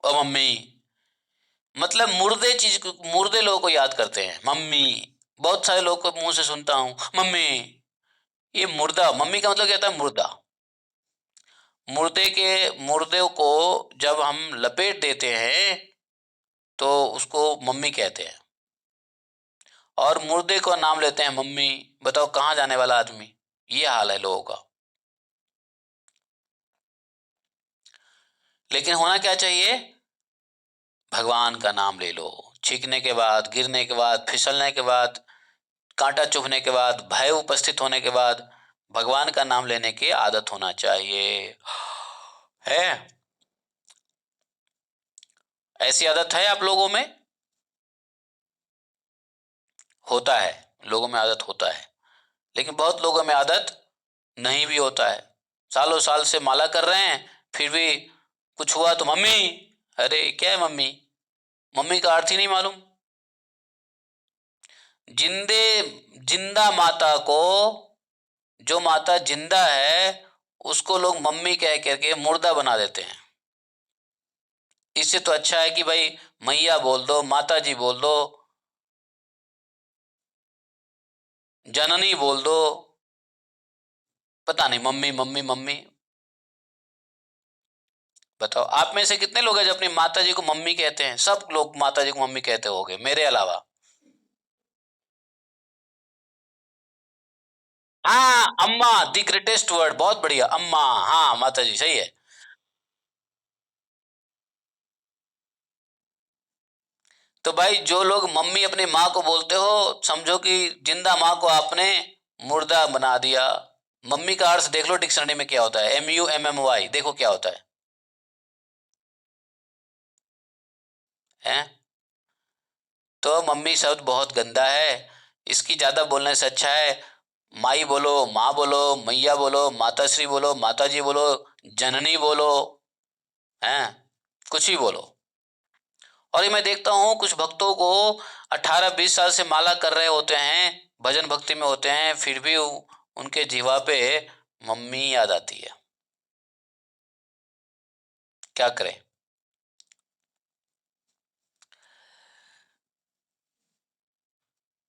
ओ मम्मी। मतलब मुर्दे चीज को, मुर्दे लोगों को याद करते हैं, मम्मी। बहुत सारे लोगों को मुंह से सुनता हूं, मम्मी। ये मुर्दा, मम्मी का मतलब क्या होता है? मुर्दा। मुर्दे को जब हम लपेट देते हैं तो उसको मम्मी कहते हैं, और मुर्दे को नाम लेते हैं मम्मी। बताओ कहां जाने वाला आदमी? ये हाल है लोगों का। लेकिन होना क्या चाहिए? भगवान का नाम ले लो। छींकने के बाद, गिरने के बाद, फिसलने के बाद, कांटा चुभने के बाद, भय उपस्थित होने के बाद भगवान का नाम लेने की आदत होना चाहिए। है? ऐसी आदत है आप लोगों में? होता है, लोगों में आदत होता है, लेकिन बहुत लोगों में आदत नहीं भी होता है। सालों साल से माला कर रहे हैं, फिर भी कुछ हुआ तो मम्मी। अरे क्या है मम्मी? मम्मी का अर्थ ही नहीं मालूम। जिंदे जिंदा माता को, जो माता जिंदा है उसको लोग मम्मी कह करके मुर्दा बना देते हैं। इससे तो अच्छा है कि भाई मैया बोल दो, माता जी बोल दो, जननी बोल दो। पता नहीं, मम्मी मम्मी मम्मी। बताओ आप में से कितने लोग हैं जो अपनी माता जी को मम्मी कहते हैं? सब लोग माता जी को मम्मी कहते होंगे मेरे अलावा। हाँ, अम्मा, द ग्रेटेस्ट वर्ड, बहुत बढ़िया, अम्मा। हाँ माता जी, सही है। तो भाई जो लोग मम्मी अपनी माँ को बोलते हो, समझो कि जिंदा माँ को आपने मुर्दा बना दिया। मम्मी का अर्थ देख लो डिक्शनरी में क्या होता है, MUMMY, देखो क्या होता है? तो मम्मी शब्द बहुत गंदा है, इसकी ज्यादा बोलने से अच्छा है माई बोलो, माँ बोलो, मैया बोलो, माताश्री बोलो, माताजी बोलो, जननी बोलो, हैं? कुछ भी बोलो। और ये मैं देखता हूं कुछ भक्तों को 18-20 साल से माला कर रहे होते हैं, भजन भक्ति में होते हैं, फिर भी उनके जीवा पे मम्मी याद आती है। क्या करें?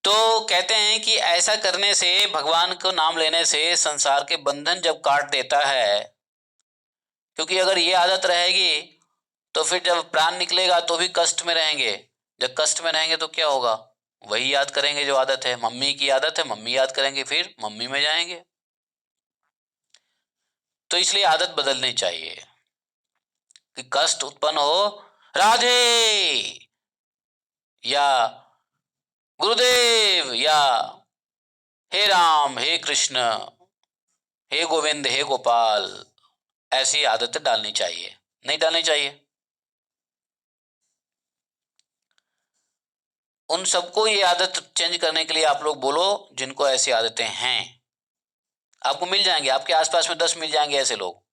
तो कहते हैं कि ऐसा करने से, भगवान को नाम लेने से संसार के बंधन जब काट देता है, क्योंकि अगर ये आदत रहेगी तो फिर जब प्राण निकलेगा तो भी कष्ट में रहेंगे। जब कष्ट में रहेंगे तो क्या होगा? वही याद करेंगे जो आदत है, मम्मी की आदत है, मम्मी याद करेंगे, फिर मम्मी में जाएंगे। तो इसलिए आदत बदलनी चाहिए कि कष्ट उत्पन्न हो, राधे या गुरुदेव या हे राम, हे कृष्ण, हे गोविंद, हे गोपाल, ऐसी आदतें डालनी चाहिए, नहीं डालनी चाहिए। उन सबको ये आदत चेंज करने के लिए आप लोग बोलो जिनको ऐसी आदतें हैं। आपको मिल जाएंगे, आपके आसपास में 10 मिल जाएंगे ऐसे लोग।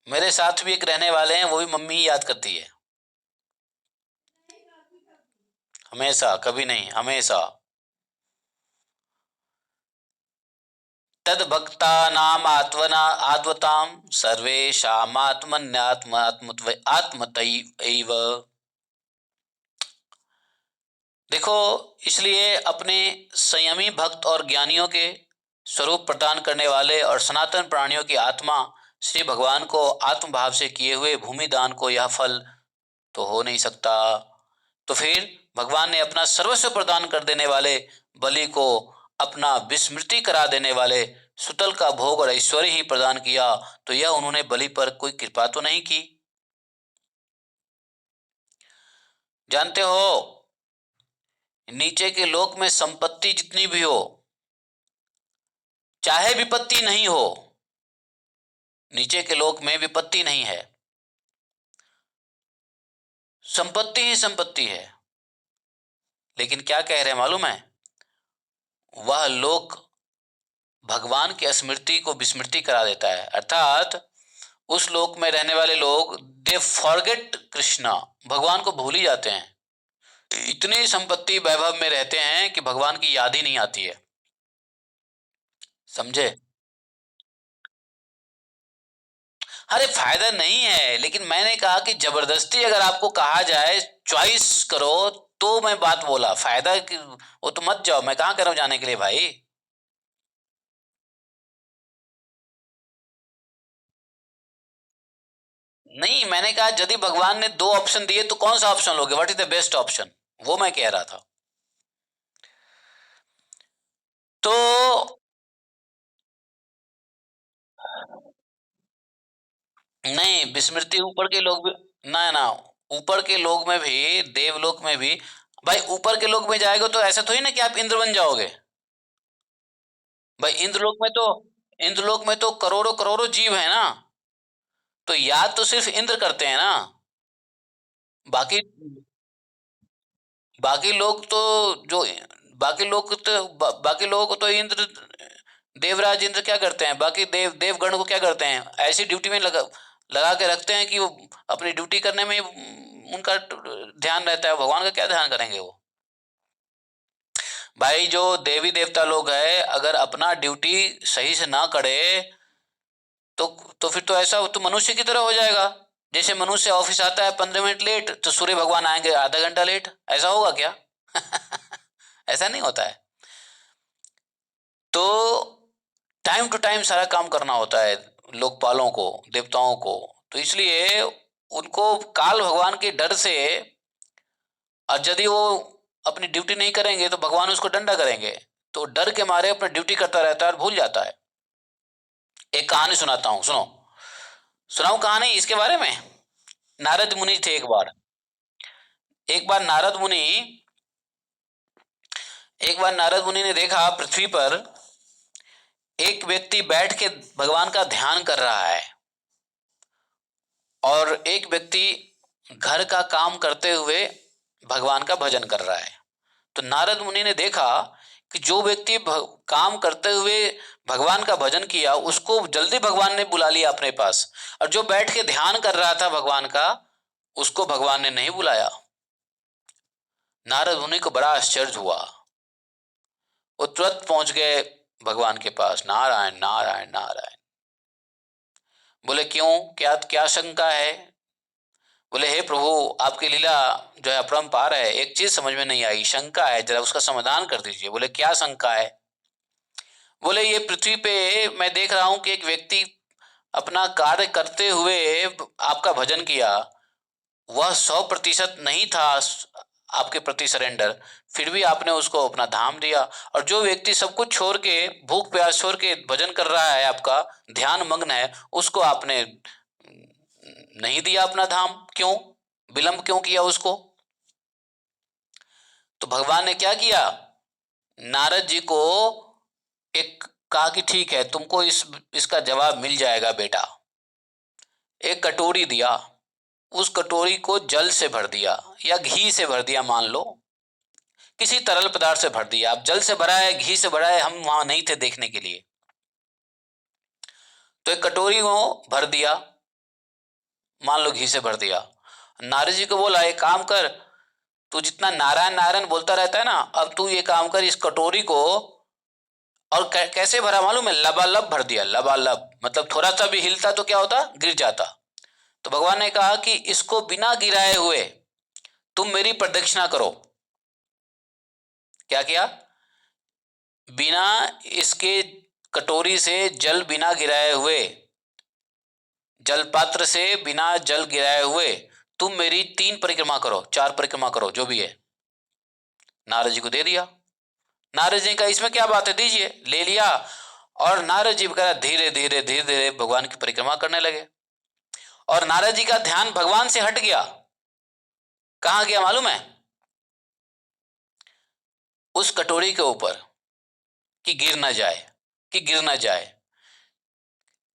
मेरे साथ भी एक रहने वाले हैं, वो भी मम्मी ही याद करती है, हमेशा, कभी नहीं, हमेशा। तद भक्ता नाम आत्मना आत्मताम सर्वेशामात्मन्यात्म आत्मतैव। देखो, इसलिए अपने संयमी भक्त और ज्ञानियों के स्वरूप प्रदान करने वाले और सनातन प्राणियों की आत्मा श्री भगवान को आत्मभाव से किए हुए भूमि दान को यह फल तो हो नहीं सकता। तो फिर भगवान ने अपना सर्वस्व प्रदान कर देने वाले बलि को अपना विस्मृति करा देने वाले सुतल का भोग और ऐश्वर्य ही प्रदान किया, तो यह उन्होंने बलि पर कोई कृपा तो नहीं की? जानते हो, नीचे के लोक में संपत्ति जितनी भी हो, चाहे विपत्ति नहीं हो, नीचे के लोक में विपत्ति नहीं है, संपत्ति ही संपत्ति है। लेकिन क्या कह रहे हैं मालूम है? वह लोक भगवान की स्मृति को विस्मृति करा देता है, अर्थात उस लोक में रहने वाले लोग दे फॉरगेट कृष्णा, भगवान को भूल ही जाते हैं। इतनी संपत्ति वैभव में रहते हैं कि भगवान की याद ही नहीं आती है। समझे? अरे फायदा नहीं है, लेकिन मैंने कहा कि जबरदस्ती अगर आपको कहा जाए चॉइस करो, तो मैं बात बोला फायदा कि वो तो मत जाओ, मैं कहां कह रहा हूं जाने के लिए भाई। नहीं, मैंने कहा यदि भगवान ने 2 ऑप्शन दिए तो कौन सा ऑप्शन लोगे? What is the best option? वो मैं कह रहा था। तो नहीं, विस्मृति ऊपर के लोग भी, ना ना, ऊपर के लोग में भी, देवलोक में भी। भाई ऊपर के लोग में जाएगा तो ऐसा थोड़ी ना कि आप इंद्र बन जाओगे। भाई इंद्रलोक में तो करोड़ों करोड़ों जीव है ना, तो याद तो सिर्फ इंद्र करते हैं ना। बाकी बाकी लोग तो जो बाकी लोगों को तो इंद्र, देवराज इंद्र क्या करते हैं, बाकी देवगण को क्या करते हैं, ऐसी ड्यूटी में लगा लगा के रखते हैं कि वो अपनी ड्यूटी करने में उनका ध्यान रहता है। भगवान का क्या ध्यान करेंगे वो? भाई जो देवी देवता लोग हैं, अगर अपना ड्यूटी सही से ना करे तो तो फिर तो ऐसा तो मनुष्य की तरह हो जाएगा। जैसे मनुष्य ऑफिस आता है 15 मिनट लेट, तो सूर्य भगवान आएंगे आधा घंटा लेट, ऐसा होगा क्या? ऐसा नहीं होता है। तो टाइम टू टाइम सारा काम करना होता है लोकपालों को, देवताओं को। तो इसलिए उनको काल भगवान के डर से, और यदि वो अपनी ड्यूटी नहीं करेंगे तो भगवान उसको दंडा करेंगे, तो डर के मारे अपनी ड्यूटी करता रहता है और भूल जाता है। एक कहानी सुनाता हूं, सुनो। सुनाऊं कहानी इसके बारे में? नारद मुनि थे एक बार नारद मुनि ने देखा पृथ्वी पर एक व्यक्ति बैठ के भगवान का ध्यान कर रहा है, और एक व्यक्ति घर का काम करते हुए भगवान का भजन कर रहा है। तो नारद मुनि ने देखा कि जो व्यक्ति काम करते हुए भगवान का भजन किया, उसको जल्दी भगवान ने बुला लिया अपने पास। और जो बैठ के ध्यान कर रहा था भगवान का, उसको भगवान ने नहीं बुलाया। नारद मुनि को बड़ा आश्चर्य हुआ। वो तुरंत पहुंच गए भगवान के पास, नारायण नारायण नारायण। बोले क्यों, क्या क्या शंका है? बोले हे प्रभु, आपकी लीला जो है अपरंपार है, एक चीज समझ में नहीं आई, शंका है, जरा उसका समाधान कर दीजिए। बोले क्या शंका है? बोले ये पृथ्वी पे मैं देख रहा हूं कि एक व्यक्ति अपना कार्य करते हुए आपका भजन किया, वह 100% नहीं था आपके प्रति सरेंडर, फिर भी आपने उसको अपना धाम दिया। और जो व्यक्ति सब कुछ छोड़ के, भूख प्यास छोड़ के भजन कर रहा है, आपका ध्यान मग्न है, उसको आपने नहीं दिया अपना धाम, क्यों? विलंब क्यों किया उसको? तो भगवान ने क्या किया, नारद जी को एक कहा कि ठीक है, तुमको इसका जवाब मिल जाएगा बेटा। एक कटोरी दिया, उस कटोरी को जल से भर दिया या घी से भर दिया, मान लो किसी तरल पदार्थ से भर दिया। अब जल से भरा है, घी से भरा है, हम वहां नहीं थे देखने के लिए। तो एक कटोरी को भर दिया, मान लो घी से भर दिया। नारद जी को बोला एक काम कर, तू जितना नारायण नारायण बोलता रहता है ना, अब तू ये काम कर, इस कटोरी को, और कैसे भरा मालूम है, लबालब भर दिया। लबालब मतलब थोड़ा सा भी हिलता तो क्या होता, गिर जाता। तो भगवान ने कहा कि इसको बिना गिराए हुए तुम मेरी प्रदक्षिणा करो। क्या किया? बिना इसके कटोरी से जल बिना गिराए हुए, जल पात्र से बिना जल गिराए हुए तुम मेरी 3 परिक्रमा करो, 4 परिक्रमा करो, जो भी है। नारद जी को दे दिया। नारद जी का इसमें क्या बात है, दीजिए, ले लिया। और नारद जी वगैरह धीरे धीरे धीरे धीरे भगवान की परिक्रमा करने लगे। और नारद जी का ध्यान भगवान से हट गया। कहां गया मालूम है? उस कटोरी के ऊपर, कि गिर ना जाए, कि गिर ना जाए।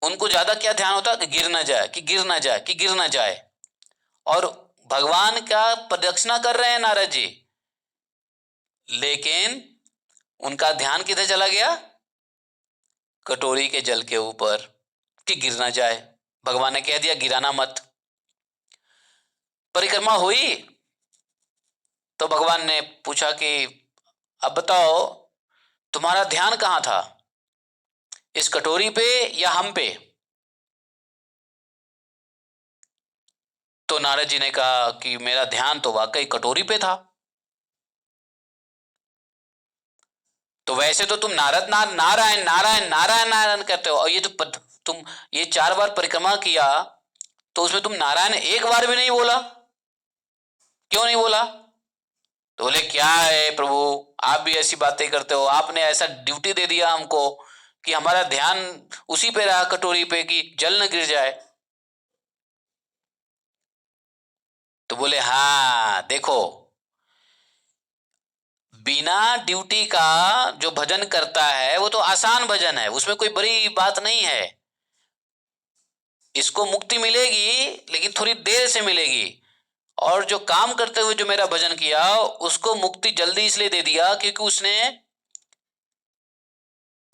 उनको ज्यादा क्या ध्यान होता कि गिर ना जाए, कि गिर ना जाए, कि गिर ना जाए। और भगवान का प्रदक्षिणा कर रहे हैं नारद जी, लेकिन उनका ध्यान किधर चला गया? कटोरी के जल के ऊपर, कि गिर ना जाए। भगवान ने कह दिया गिराना मत। परिक्रमा हुई तो भगवान ने पूछा कि अब बताओ, तुम्हारा ध्यान कहां था, इस कटोरी पे या हम पे? तो नारद जी ने कहा कि मेरा ध्यान तो वाकई कटोरी पे था। तो वैसे तो तुम नारायण नारायण नारायण नारायण कहते हो, और ये तो तुम ये 4 बार परिक्रमा किया, तो उसमें तुम नारायण एक बार भी नहीं बोला, क्यों नहीं बोला? तो बोले क्या है प्रभु, आप भी ऐसी बातें करते हो, आपने ऐसा ड्यूटी दे दिया हमको कि हमारा ध्यान उसी पे रहा, कटोरी पे, कि जल न गिर जाए। तो बोले हाँ देखो, बिना ड्यूटी का जो भजन करता है वो तो आसान भजन है, उसमें कोई बड़ी बात नहीं है। इसको मुक्ति मिलेगी, लेकिन थोड़ी देर से मिलेगी। और जो काम करते हुए जो मेरा भजन किया, उसको मुक्ति जल्दी इसलिए दे दिया क्योंकि उसने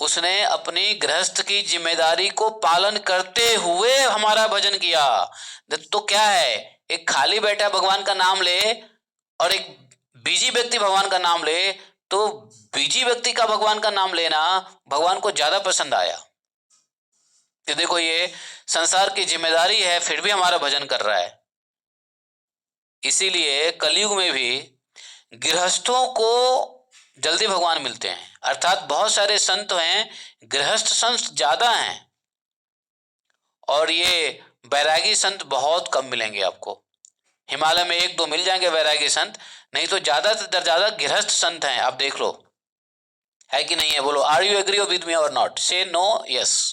उसने अपनी गृहस्थ की जिम्मेदारी को पालन करते हुए हमारा भजन किया। तो क्या है, एक खाली बैठा भगवान का नाम ले और एक बिजी व्यक्ति भगवान का नाम ले, तो बिजी व्यक्ति का भगवान का नाम लेना भगवान को ज्यादा पसंद आया कि देखो ये संसार की जिम्मेदारी है, फिर भी हमारा भजन कर रहा है। इसीलिए कलयुग में भी गृहस्थों को जल्दी भगवान मिलते हैं, अर्थात बहुत सारे संत हैं, गृहस्थ संत ज्यादा हैं, और ये वैरागी संत बहुत कम मिलेंगे आपको। हिमालय में 1-2 मिल जाएंगे वैरागी संत, नहीं तो ज्यादातर ज्यादा गृहस्थ संत हैं, आप देख लो। है कि नहीं है, बोलो, are you agree with me और नॉट? से नो, यस।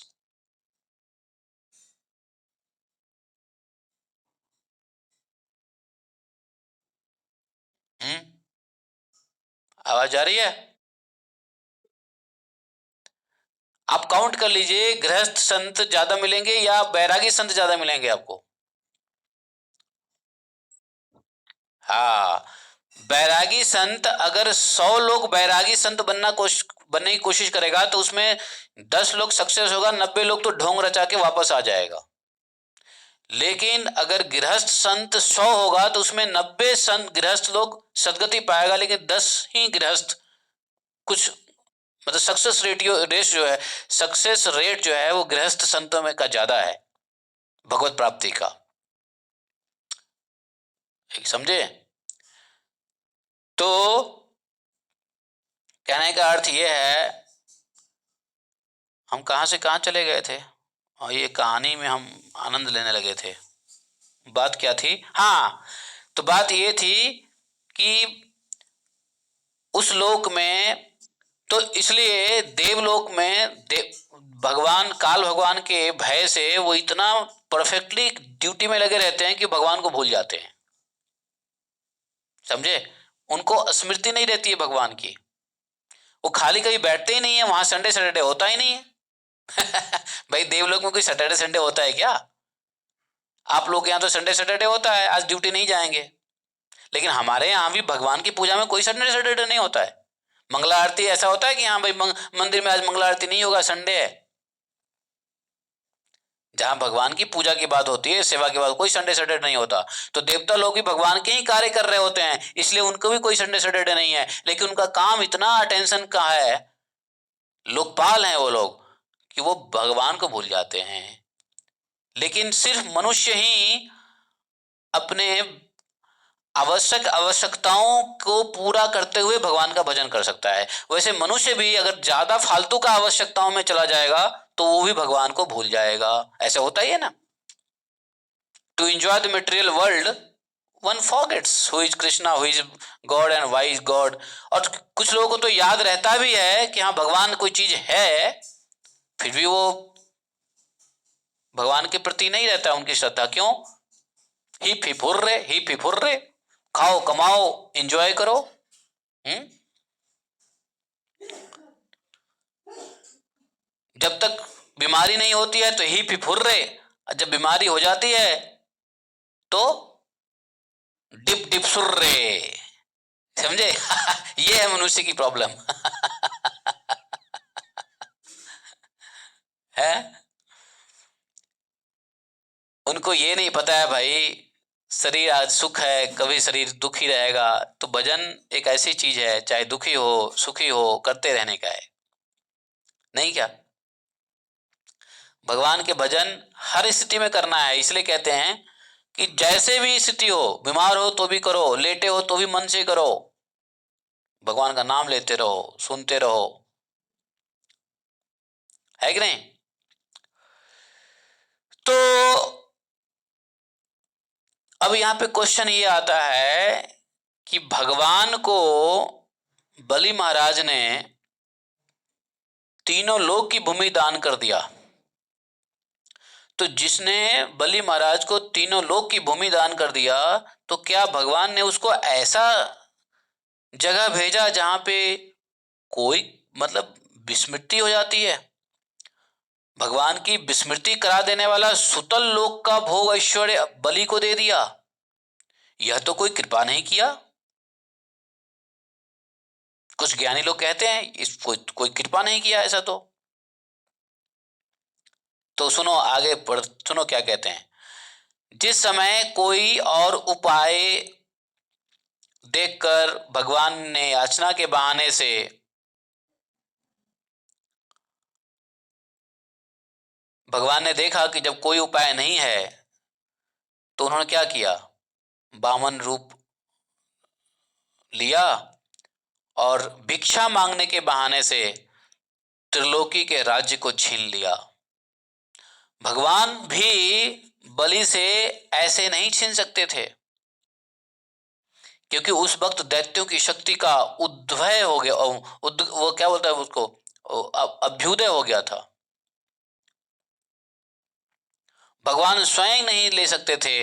आवाज आ रही है? आप काउंट कर लीजिए, गृहस्थ संत ज्यादा मिलेंगे या बैरागी संत ज्यादा मिलेंगे आपको? हाँ, बैरागी संत अगर 100 लोग बैरागी संत बनने की कोशिश करेगा तो उसमें 10 लोग सक्सेस होगा, 90 लोग तो ढोंग रचा के वापस आ जाएगा। लेकिन अगर गृहस्थ संत 100 होगा तो उसमें 90 संत गृहस्थ लोग सदगति पाएगा, लेकिन 10 ही गृहस्थ कुछ मतलब रेस जो है, सक्सेस रेट जो है वो गृहस्थ संतों में का ज्यादा है भगवत प्राप्ति का। समझे? तो कहने का अर्थ ये है, हम कहां से कहां चले गए थे और ये कहानी में हम आनंद लेने लगे थे। बात क्या थी? हाँ, तो बात ये थी कि उस लोक में, तो इसलिए देवलोक में भगवान काल भगवान के भय से वो इतना परफेक्टली ड्यूटी में लगे रहते हैं कि भगवान को भूल जाते हैं। समझे? उनको स्मृति नहीं रहती है भगवान की। वो खाली कभी बैठते ही नहीं है वहां, संडे सैटरडे होता ही नहीं है। भाई देवलोक में कोई सैटरडे संडे होता है क्या? आप लोग यहाँ तो संडे सैटरडे होता है, आज ड्यूटी नहीं जाएंगे। लेकिन हमारे यहाँ भी भगवान की पूजा में कोई संडे सैटरडे नहीं होता है। मंगला आरती ऐसा होता है कि हाँ भाई मंदिर में आज मंगला आरती नहीं होगा, संडे है। जहां भगवान की पूजा की बात होती है, सेवा की बात, कोई संडे सैटरडे नहीं होता। तो देवता लोग भी भगवान के ही कार्य कर रहे होते हैं, इसलिए उनको भी कोई संडे सैटरडे नहीं है। लेकिन उनका काम इतना अटेंशन का है, लोकपाल हैं वो लोग, कि वो भगवान को भूल जाते हैं। लेकिन सिर्फ मनुष्य ही अपने आवश्यकताओं को पूरा करते हुए भगवान का भजन कर सकता है। वैसे मनुष्य भी अगर ज्यादा फालतू का आवश्यकताओं में चला जाएगा तो वो भी भगवान को भूल जाएगा। ऐसा होता ही है ना। To enjoy the material world one forgets who is Krishna, who is God and why is God. और कुछ लोगों को तो याद रहता भी है कि हाँ भगवान कोई चीज है, फिर भी वो भगवान के प्रति नहीं रहता उनकी श्रद्धा। क्यों? ही फिफुर्रे, खाओ कमाओ एंजॉय करो। जब तक बीमारी नहीं होती है तो ही फिफुर्रे, जब बीमारी हो जाती है तो डिप डिप सुर्रे। समझे? ये है मनुष्य की प्रॉब्लम। है, उनको ये नहीं पता है भाई, शरीर आज सुख है, कभी शरीर दुखी रहेगा। तो भजन एक ऐसी चीज है, चाहे दुखी हो सुखी हो, करते रहने का है। नहीं क्या? भगवान के भजन हर स्थिति में करना है। इसलिए कहते हैं कि जैसे भी स्थिति हो, बीमार हो तो भी करो, लेटे हो तो भी मन से करो, भगवान का नाम लेते रहो, सुनते रहो। है कि नहीं? तो अब यहां पे क्वेश्चन ये आता है कि भगवान को बलि महाराज ने तीनों लोक की भूमि दान कर दिया। तो जिसने बलि महाराज को तीनों लोक की भूमि दान कर दिया, तो क्या भगवान ने उसको ऐसा जगह भेजा जहां पे कोई मतलब विस्मृति हो जाती है? भगवान की विस्मृति करा देने वाला सुतल लोक का भोग ऐश्वर्य बलि को दे दिया। यह तो कोई कृपा नहीं किया। कुछ ज्ञानी लोग कहते हैं इस कोई कृपा नहीं किया ऐसा। तो सुनो आगे सुनो क्या कहते हैं। जिस समय कोई और उपाय देखकर भगवान ने याचना के बहाने से भगवान ने देखा कि जब कोई उपाय नहीं है तो उन्होंने क्या किया? वामन रूप लिया और भिक्षा मांगने के बहाने से त्रिलोकी के राज्य को छीन लिया। भगवान भी बलि से ऐसे नहीं छीन सकते थे, क्योंकि उस वक्त दैत्यों की शक्ति का उद्भय हो गया, वो क्या बोलता है उसको, अभ्युदय हो गया था। भगवान स्वयं नहीं ले सकते थे,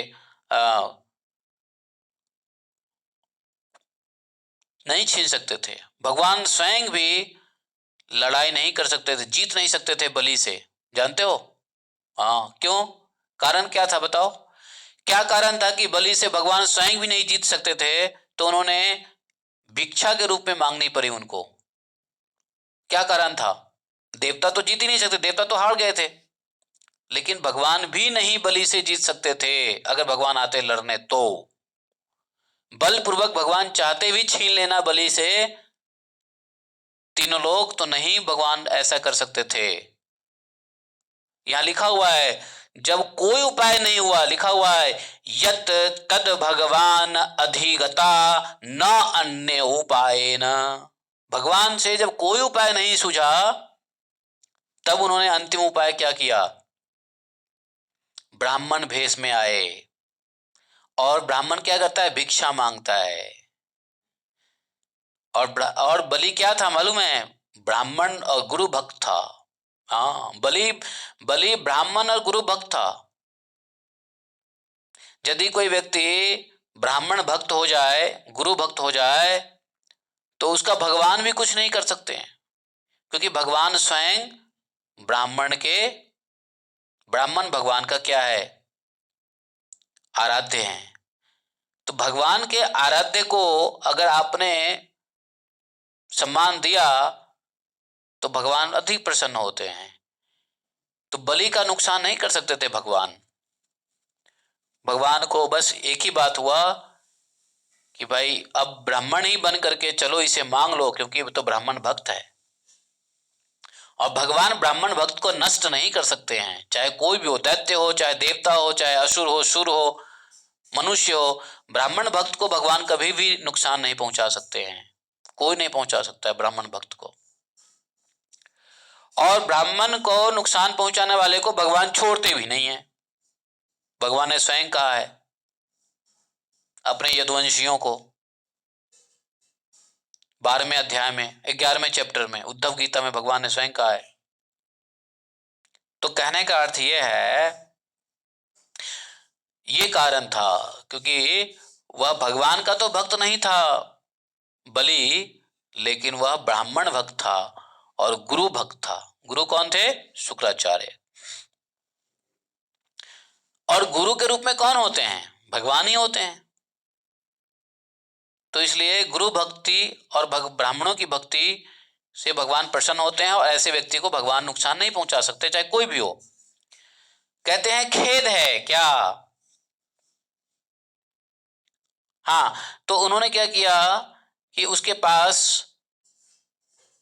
नहीं छीन सकते थे। भगवान स्वयं भी लड़ाई नहीं कर सकते थे, जीत नहीं सकते थे बलि से। जानते हो? हाँ, क्यों? कारण क्या था बताओ? क्या कारण था कि बलि से भगवान स्वयं भी नहीं जीत सकते थे? तो उन्होंने भिक्षा के रूप में मांगनी पड़ी उनको। क्या कारण था? देवता तो जीत ही नहीं सकते, देवता तो हार गए थे, लेकिन भगवान भी नहीं बलि से जीत सकते थे अगर भगवान आते लड़ने तो। बलपूर्वक भगवान चाहते भी छीन लेना बलि से तीनों लोग, तो नहीं भगवान ऐसा कर सकते थे। यहां लिखा हुआ है, जब कोई उपाय नहीं हुआ, लिखा हुआ है यत तद भगवान अधिगता न अन्य उपाय न। भगवान से जब कोई उपाय नहीं सूझा, तब उन्होंने अंतिम उपाय क्या किया? ब्राह्मण भेष में आए। और ब्राह्मण क्या करता है? भिक्षा मांगता है। और बलि क्या था मालूम है? ब्राह्मण और गुरु भक्त था। हाँ, बलि बलि ब्राह्मण और गुरु भक्त था। यदि कोई व्यक्ति ब्राह्मण भक्त हो जाए, गुरु भक्त हो जाए, तो उसका भगवान भी कुछ नहीं कर सकते हैं, क्योंकि भगवान स्वयं ब्राह्मण भगवान का क्या है? आराध्य हैं। तो भगवान के आराध्य को अगर आपने सम्मान दिया तो भगवान अधिक प्रसन्न होते हैं। तो बलि का नुकसान नहीं कर सकते थे भगवान। भगवान को बस एक ही बात हुआ कि भाई अब ब्राह्मण ही बन करके चलो, इसे मांग लो, क्योंकि वो तो ब्राह्मण भक्त है। और भगवान ब्राह्मण भक्त को नष्ट नहीं कर सकते हैं, चाहे कोई भी हो, दैत्य हो, चाहे देवता हो, चाहे असुर हो, सुर हो, मनुष्य हो। ब्राह्मण भक्त को भगवान कभी भी नुकसान नहीं पहुंचा सकते हैं, कोई नहीं पहुंचा सकता है ब्राह्मण भक्त को। और ब्राह्मण को नुकसान पहुंचाने वाले को भगवान छोड़ते भी नहीं है। भगवान ने स्वयं कहा है अपने यदुवंशियों को 12वें अध्याय में 11वें चैप्टर में, उद्धव गीता में भगवान ने स्वयं कहा है। तो कहने का अर्थ यह है, ये कारण था क्योंकि वह भगवान का तो भक्त नहीं था बलि, लेकिन वह ब्राह्मण भक्त था और गुरु भक्त था। गुरु कौन थे? शुक्राचार्य। और गुरु के रूप में कौन होते हैं? भगवान ही होते हैं। तो इसलिए गुरु भक्ति और ब्राह्मणों की भक्ति से भगवान प्रसन्न होते हैं, और ऐसे व्यक्ति को भगवान नुकसान नहीं पहुंचा सकते, चाहे कोई भी हो। कहते हैं खेद है क्या? हाँ, तो उन्होंने क्या किया कि उसके पास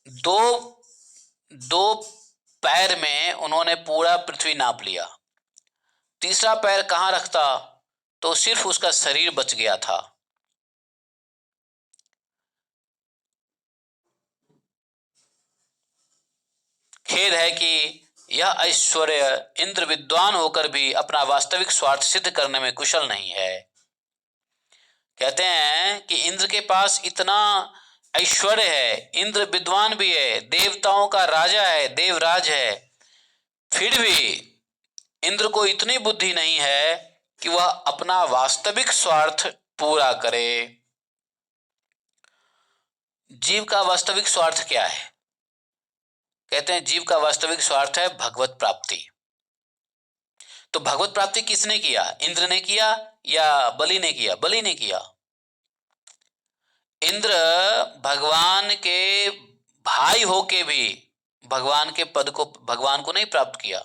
दो दो पैर में उन्होंने पूरा पृथ्वी नाप लिया। तीसरा पैर कहां रखता तो सिर्फ उसका शरीर बच गया था। खेद है कि यह ऐश्वर्य इंद्र विद्वान होकर भी अपना वास्तविक स्वार्थ सिद्ध करने में कुशल नहीं है। कहते हैं कि इंद्र के पास इतना ऐश्वर्य है, इंद्र विद्वान भी है, देवताओं का राजा है, देवराज है, फिर भी इंद्र को इतनी बुद्धि नहीं है कि वह अपना वास्तविक स्वार्थ पूरा करे। जीव का वास्तविक स्वार्थ क्या है? कहते हैं जीव का वास्तविक स्वार्थ है भगवत प्राप्ति। तो भगवत प्राप्ति किसने किया? इंद्र ने किया या बलि ने किया? बलि ने किया। इंद्र भगवान के भाई होके भी भगवान के पद को, भगवान को नहीं प्राप्त किया,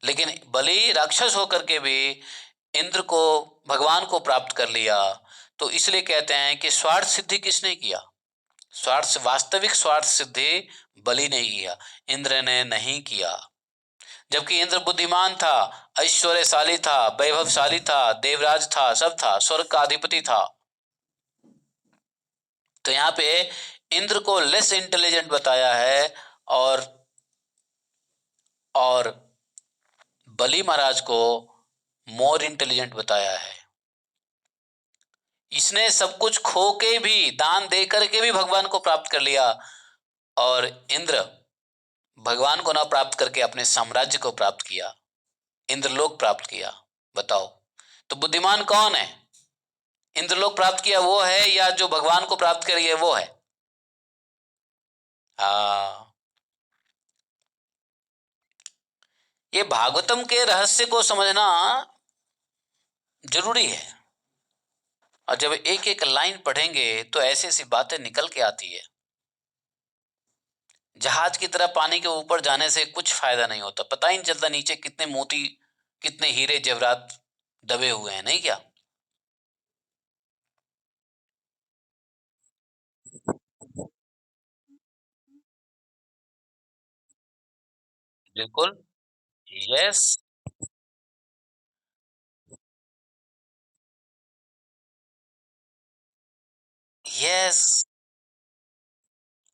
लेकिन बलि राक्षस होकर के भी इंद्र को, भगवान को प्राप्त कर लिया। तो इसलिए कहते हैं कि स्वार्थ सिद्धि किसने किया? वास्तविक स्वार्थ सिद्धि बलि ने किया, इंद्र ने नहीं किया। जबकि इंद्र बुद्धिमान था, ऐश्वर्यशाली था, वैभवशाली था, देवराज था, सब था, स्वर्ग का अधिपति था। तो यहां पे इंद्र को लेस इंटेलिजेंट बताया है और बलि महाराज को मोर इंटेलिजेंट बताया है। इसने सब कुछ खो के भी, दान दे करके भी भगवान को प्राप्त कर लिया, और इंद्र भगवान को ना प्राप्त करके अपने साम्राज्य को प्राप्त किया, इंद्रलोक प्राप्त किया। बताओ, तो बुद्धिमान कौन है? इंद्रलोक प्राप्त किया वो है या जो भगवान को प्राप्त करिए वो है? हाँ, ये भागवतम के रहस्य को समझना जरूरी है। और जब एक एक लाइन पढ़ेंगे तो ऐसी ऐसी बातें निकल के आती है। जहाज की तरह पानी के ऊपर जाने से कुछ फायदा नहीं होता, पता ही नहीं चलता नीचे कितने मोती, कितने हीरे जवाहरात दबे हुए हैं, नहीं क्या? बिल्कुल। यस। यस।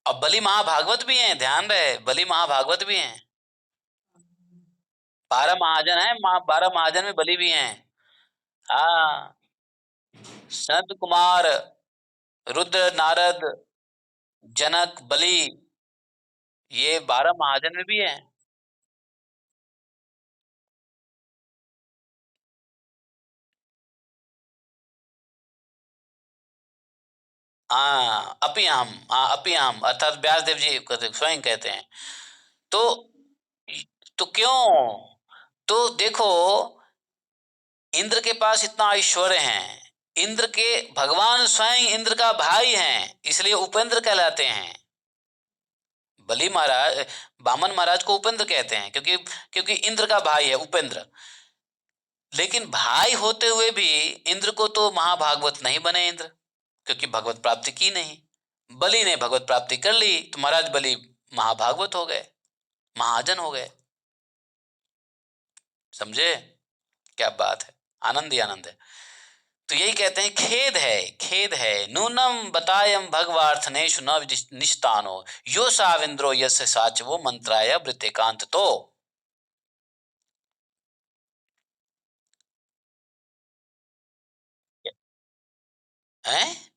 अब बलि महाभागवत भी हैं, ध्यान रहे, बलि महाभागवत भी हैं। 12 महाजन है, 12 महाजन में बलि भी हैं। हाँ। सनत कुमार, रुद्र, नारद, जनक, बलि, ये 12 महाजन में भी हैं। हाँ, अपी हम, हाँ अपी हम अर्थात व्यास देव जी स्वयं कहते हैं। तो तो क्यों? तो देखो, इंद्र के पास इतना ऐश्वर्य है, इंद्र के भगवान स्वयं इंद्र का भाई हैं, इसलिए उपेंद्र कहलाते हैं। बलि महाराज, बामन महाराज को उपेंद्र कहते हैं, क्योंकि क्योंकि इंद्र का भाई है उपेंद्र। लेकिन भाई होते हुए भी इंद्र को तो महाभागवत नहीं बने इंद्र, क्योंकि भगवत प्राप्ति की नहीं। बलि ने भगवत प्राप्ति कर ली तो महाराज बलि महाभागवत हो गए, महाजन हो गए। समझे? क्या बात है, आनंद ही आनंद है। तो यही कहते हैं, खेद है, खेद है, नूनम बतायम भगवार्थनेषु न निष्ठानो, यो साविंद्रो यस्य साचवो मंत्राय वृत्तिकांत तो। हैं?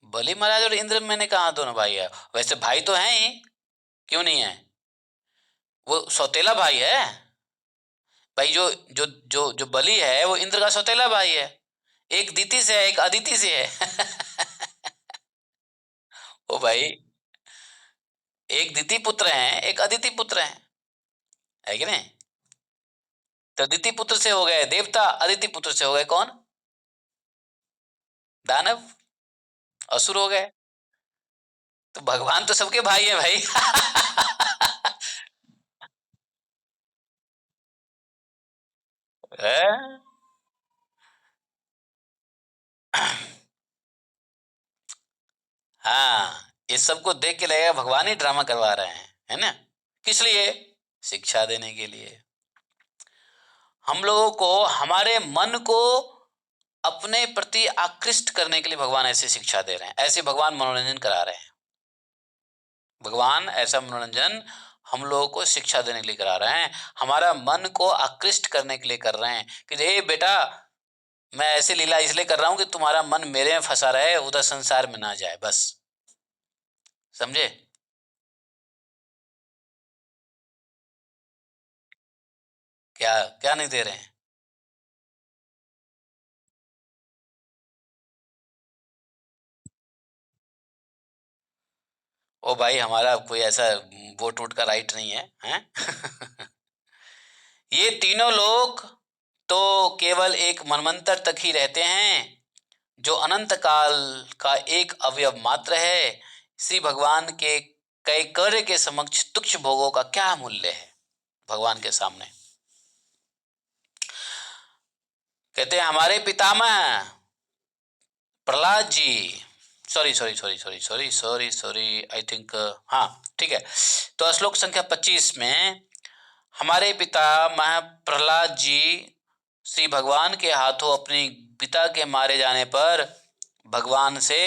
बलि महाराज और इंद्र, मैंने कहा दोनों भाई है? वैसे भाई तो हैं ही, क्यों नहीं है? वो सौतेला भाई है भाई, जो जो जो बलि है वो इंद्र का सौतेला भाई है। एक दीति से है, एक अदिति से है। ओ भाई, एक दिति पुत्र हैं, एक अदिति पुत्र हैं, है कि नहीं? तो दिति पुत्र से हो गए देवता, अदिति पुत्र से हो गए कौन? दानव, असुर हो गए। तो भगवान तो सबके भाई है भाई। हैं? हाँ, इस सबको देख के लगेगा भगवान ही ड्रामा करवा रहे हैं, है ना? किस लिए? शिक्षा देने के लिए। हम लोगों को, हमारे मन को अपने प्रति आकृष्ट करने के लिए भगवान ऐसी शिक्षा दे रहे हैं, ऐसे भगवान मनोरंजन करा रहे हैं। भगवान ऐसा मनोरंजन हम लोगों को शिक्षा देने के लिए करा रहे हैं, हमारा मन को आकृष्ट करने के लिए कर रहे हैं कि हे बेटा, मैं ऐसे लीला इसलिए कर रहा हूं कि तुम्हारा मन मेरे में फंसा रहे, उधर संसार में ना जाए, बस। समझे? क्या क्या नहीं दे रहे हैं? ओ भाई, हमारा कोई ऐसा वोट वोट का राइट नहीं है, हैं? ये तीनों लोग तो केवल एक मनमंत्र तक ही रहते हैं, जो अनंत काल का एक अवयव मात्र है। श्री भगवान के कई कार्य के समक्ष तुच्छ भोगों का क्या मूल्य है भगवान के सामने? कहते हैं हमारे पितामह Prahlad ji, sorry sorry sorry sorry sorry sorry sorry, I think, हाँ ठीक है। तो श्लोक संख्या 25 में, हमारे पिता मह प्रहलाद जी श्री भगवान के हाथों अपने पिता के मारे जाने पर भगवान से,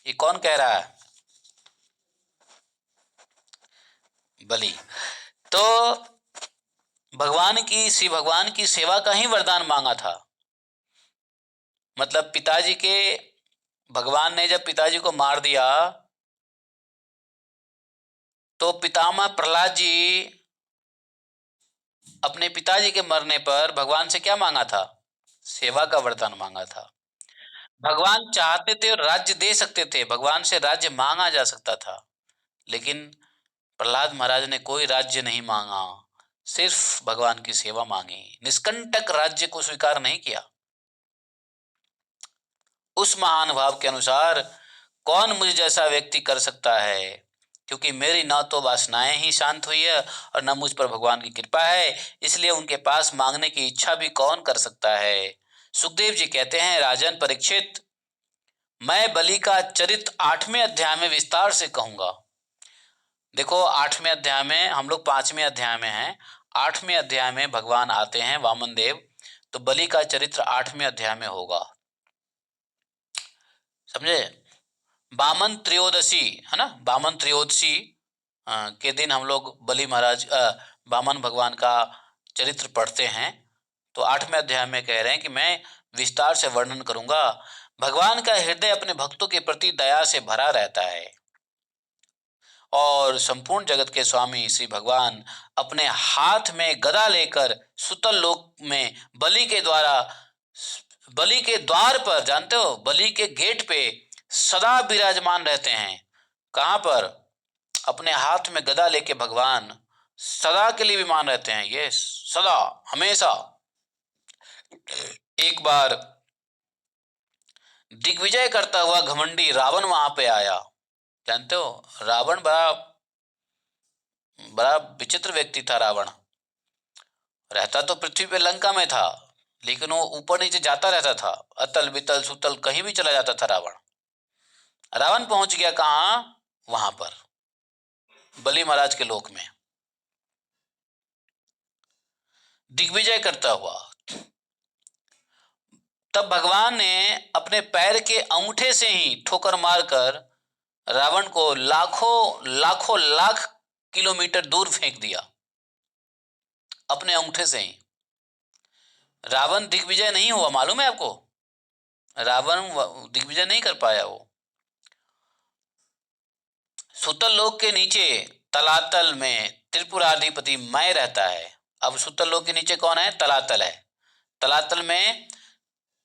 ये कौन कह रहा है? बलि। तो श्री भगवान की सेवा का ही वरदान मांगा था। मतलब पिताजी के, भगवान ने जब पिताजी को मार दिया तो पितामह प्रहलाद जी अपने पिताजी के मरने पर भगवान से क्या मांगा था? सेवा का वरदान मांगा था। भगवान चाहते थे और राज्य दे सकते थे, भगवान से राज्य मांगा जा सकता था, लेकिन प्रहलाद महाराज ने कोई राज्य नहीं मांगा। सिर्फ भगवान की सेवा मांगी, निष्कंटक राज्य को स्वीकार नहीं किया। उस महान भाव के अनुसार कौन मुझ जैसा व्यक्ति कर सकता है, क्योंकि मेरी न तो वासनाएं ही शांत हुई है और न मुझ पर भगवान की कृपा है, इसलिए उनके पास मांगने की इच्छा भी कौन कर सकता है। सुखदेव जी कहते हैं, राजन परीक्षित, मैं बलि का चरित्र 8वें अध्याय में विस्तार से कहूंगा। देखो 8वें अध्याय में, हम लोग 5वें अध्याय में हैं, 8वें अध्याय में भगवान आते हैं वामन देव, तो बलि का चरित्र 8वें अध्याय में होगा, समझे। बामन त्रयोदशी है ना, बामन त्रयोदशी के दिन हम लोग बलि महाराज बामन भगवान का चरित्र पढ़ते हैं। तो 8वें अध्याय में कह रहे हैं कि मैं विस्तार से वर्णन करूंगा। भगवान का हृदय अपने भक्तों के प्रति दया से भरा रहता है और संपूर्ण जगत के स्वामी श्री भगवान अपने हाथ में गदा लेकर सुतल लोक में बलि के द्वार पर, जानते हो, बलि के गेट पे सदा विराजमान रहते हैं। कहां पर? अपने हाथ में गदा लेके भगवान सदा के लिए विमान रहते हैं, ये सदा हमेशा। एक बार दिग्विजय करता हुआ घमंडी रावण वहां पे आया, जानते हो रावण बड़ा बड़ा विचित्र व्यक्ति था। रावण रहता तो पृथ्वी पे लंका में था, लेकिन वो ऊपर नीचे जाता रहता था, अतल बितल सुतल कहीं भी चला जाता था रावण। रावण पहुंच गया कहां? वहां पर बलि महाराज के लोक में दिग्विजय करता हुआ। तब भगवान ने अपने पैर के अंगूठे से ही ठोकर मारकर रावण को लाखों लाखों लाख किलोमीटर दूर फेंक दिया, अपने अंगूठे से ही। रावण दिग्विजय नहीं हुआ, मालूम है आपको? रावण दिग्विजय नहीं कर पाया। वो सुतल लोक के नीचे तलातल में त्रिपुराधिपति मैं रहता है। अब सुतल लोक के नीचे कौन है? तलातल है। तलातल में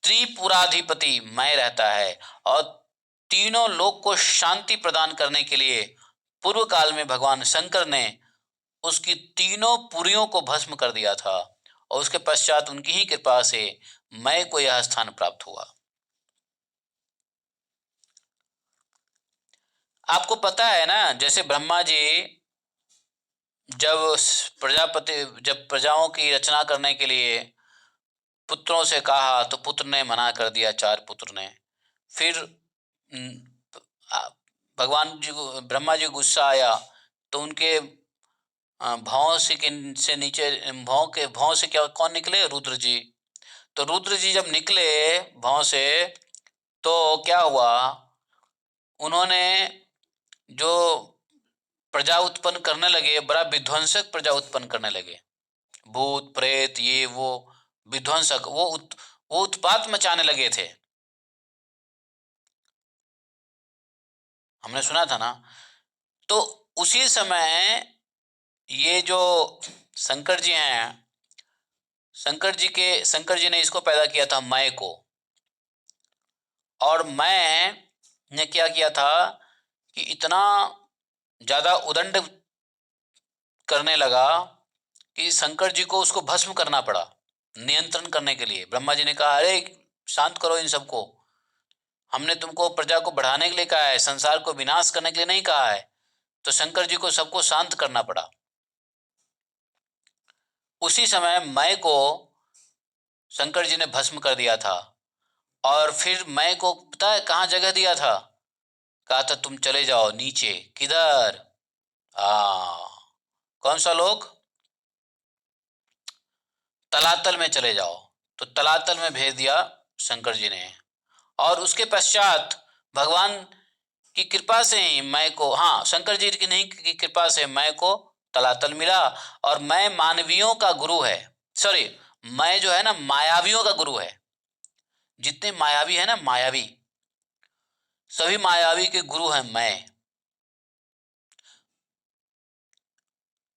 त्रिपुराधिपति मैं रहता है और तीनों लोक को शांति प्रदान करने के लिए पूर्व काल में भगवान शंकर ने उसकी तीनों पुरियों को भस्म कर दिया था और उसके पश्चात उनकी ही कृपा से मैं को यह स्थान प्राप्त हुआ। आपको पता है ना, जैसे ब्रह्मा जी जब प्रजाओं की रचना करने के लिए पुत्रों से कहा तो पुत्र ने मना कर दिया, 4 पुत्र ने। फिर भगवान जी को, ब्रह्मा जी को गुस्सा आया तो उनके भौं से नीचे भौं से क्या कौन निकले? रुद्र जी। तो रुद्र जी जब निकले भौं से तो क्या हुआ? उन्होंने जो प्रजा उत्पन्न करने लगे, बड़ा विध्वंसक प्रजा उत्पन्न करने लगे। भूत प्रेत ये वो विध्वंसक, वो उत्पात मचाने लगे थे, हमने सुना था ना। तो उसी समय ये जो शंकर जी हैं, शंकर जी ने इसको पैदा किया था, मैं को। और मैं ने क्या किया था कि इतना ज्यादा उदंड करने लगा कि शंकर जी को उसको भस्म करना पड़ा। नियंत्रण करने के लिए ब्रह्मा जी ने कहा, अरे शांत करो इन सबको, हमने तुमको प्रजा को बढ़ाने के लिए कहा है, संसार को विनाश करने के लिए नहीं कहा है। तो शंकर जी को सबको शांत करना पड़ा। उसी समय मैं को शंकर जी ने भस्म कर दिया था। और फिर मैं को पता है कहां जगह दिया था? कहा था तुम चले जाओ नीचे। किधर? कौन सा लोक? तलातल में चले जाओ। तो तलातल में भेज दिया शंकर जी ने। और उसके पश्चात भगवान की कृपा से ही मैं को, हाँ शंकर जी की नहीं की कृपा से मैं को तलातल मिला। और मैं मानवियों का गुरु है, सॉरी, मैं जो है ना मायावियों का गुरु है। जितने मायावी है ना, मायावी सभी मायावी के गुरु हैं मैं।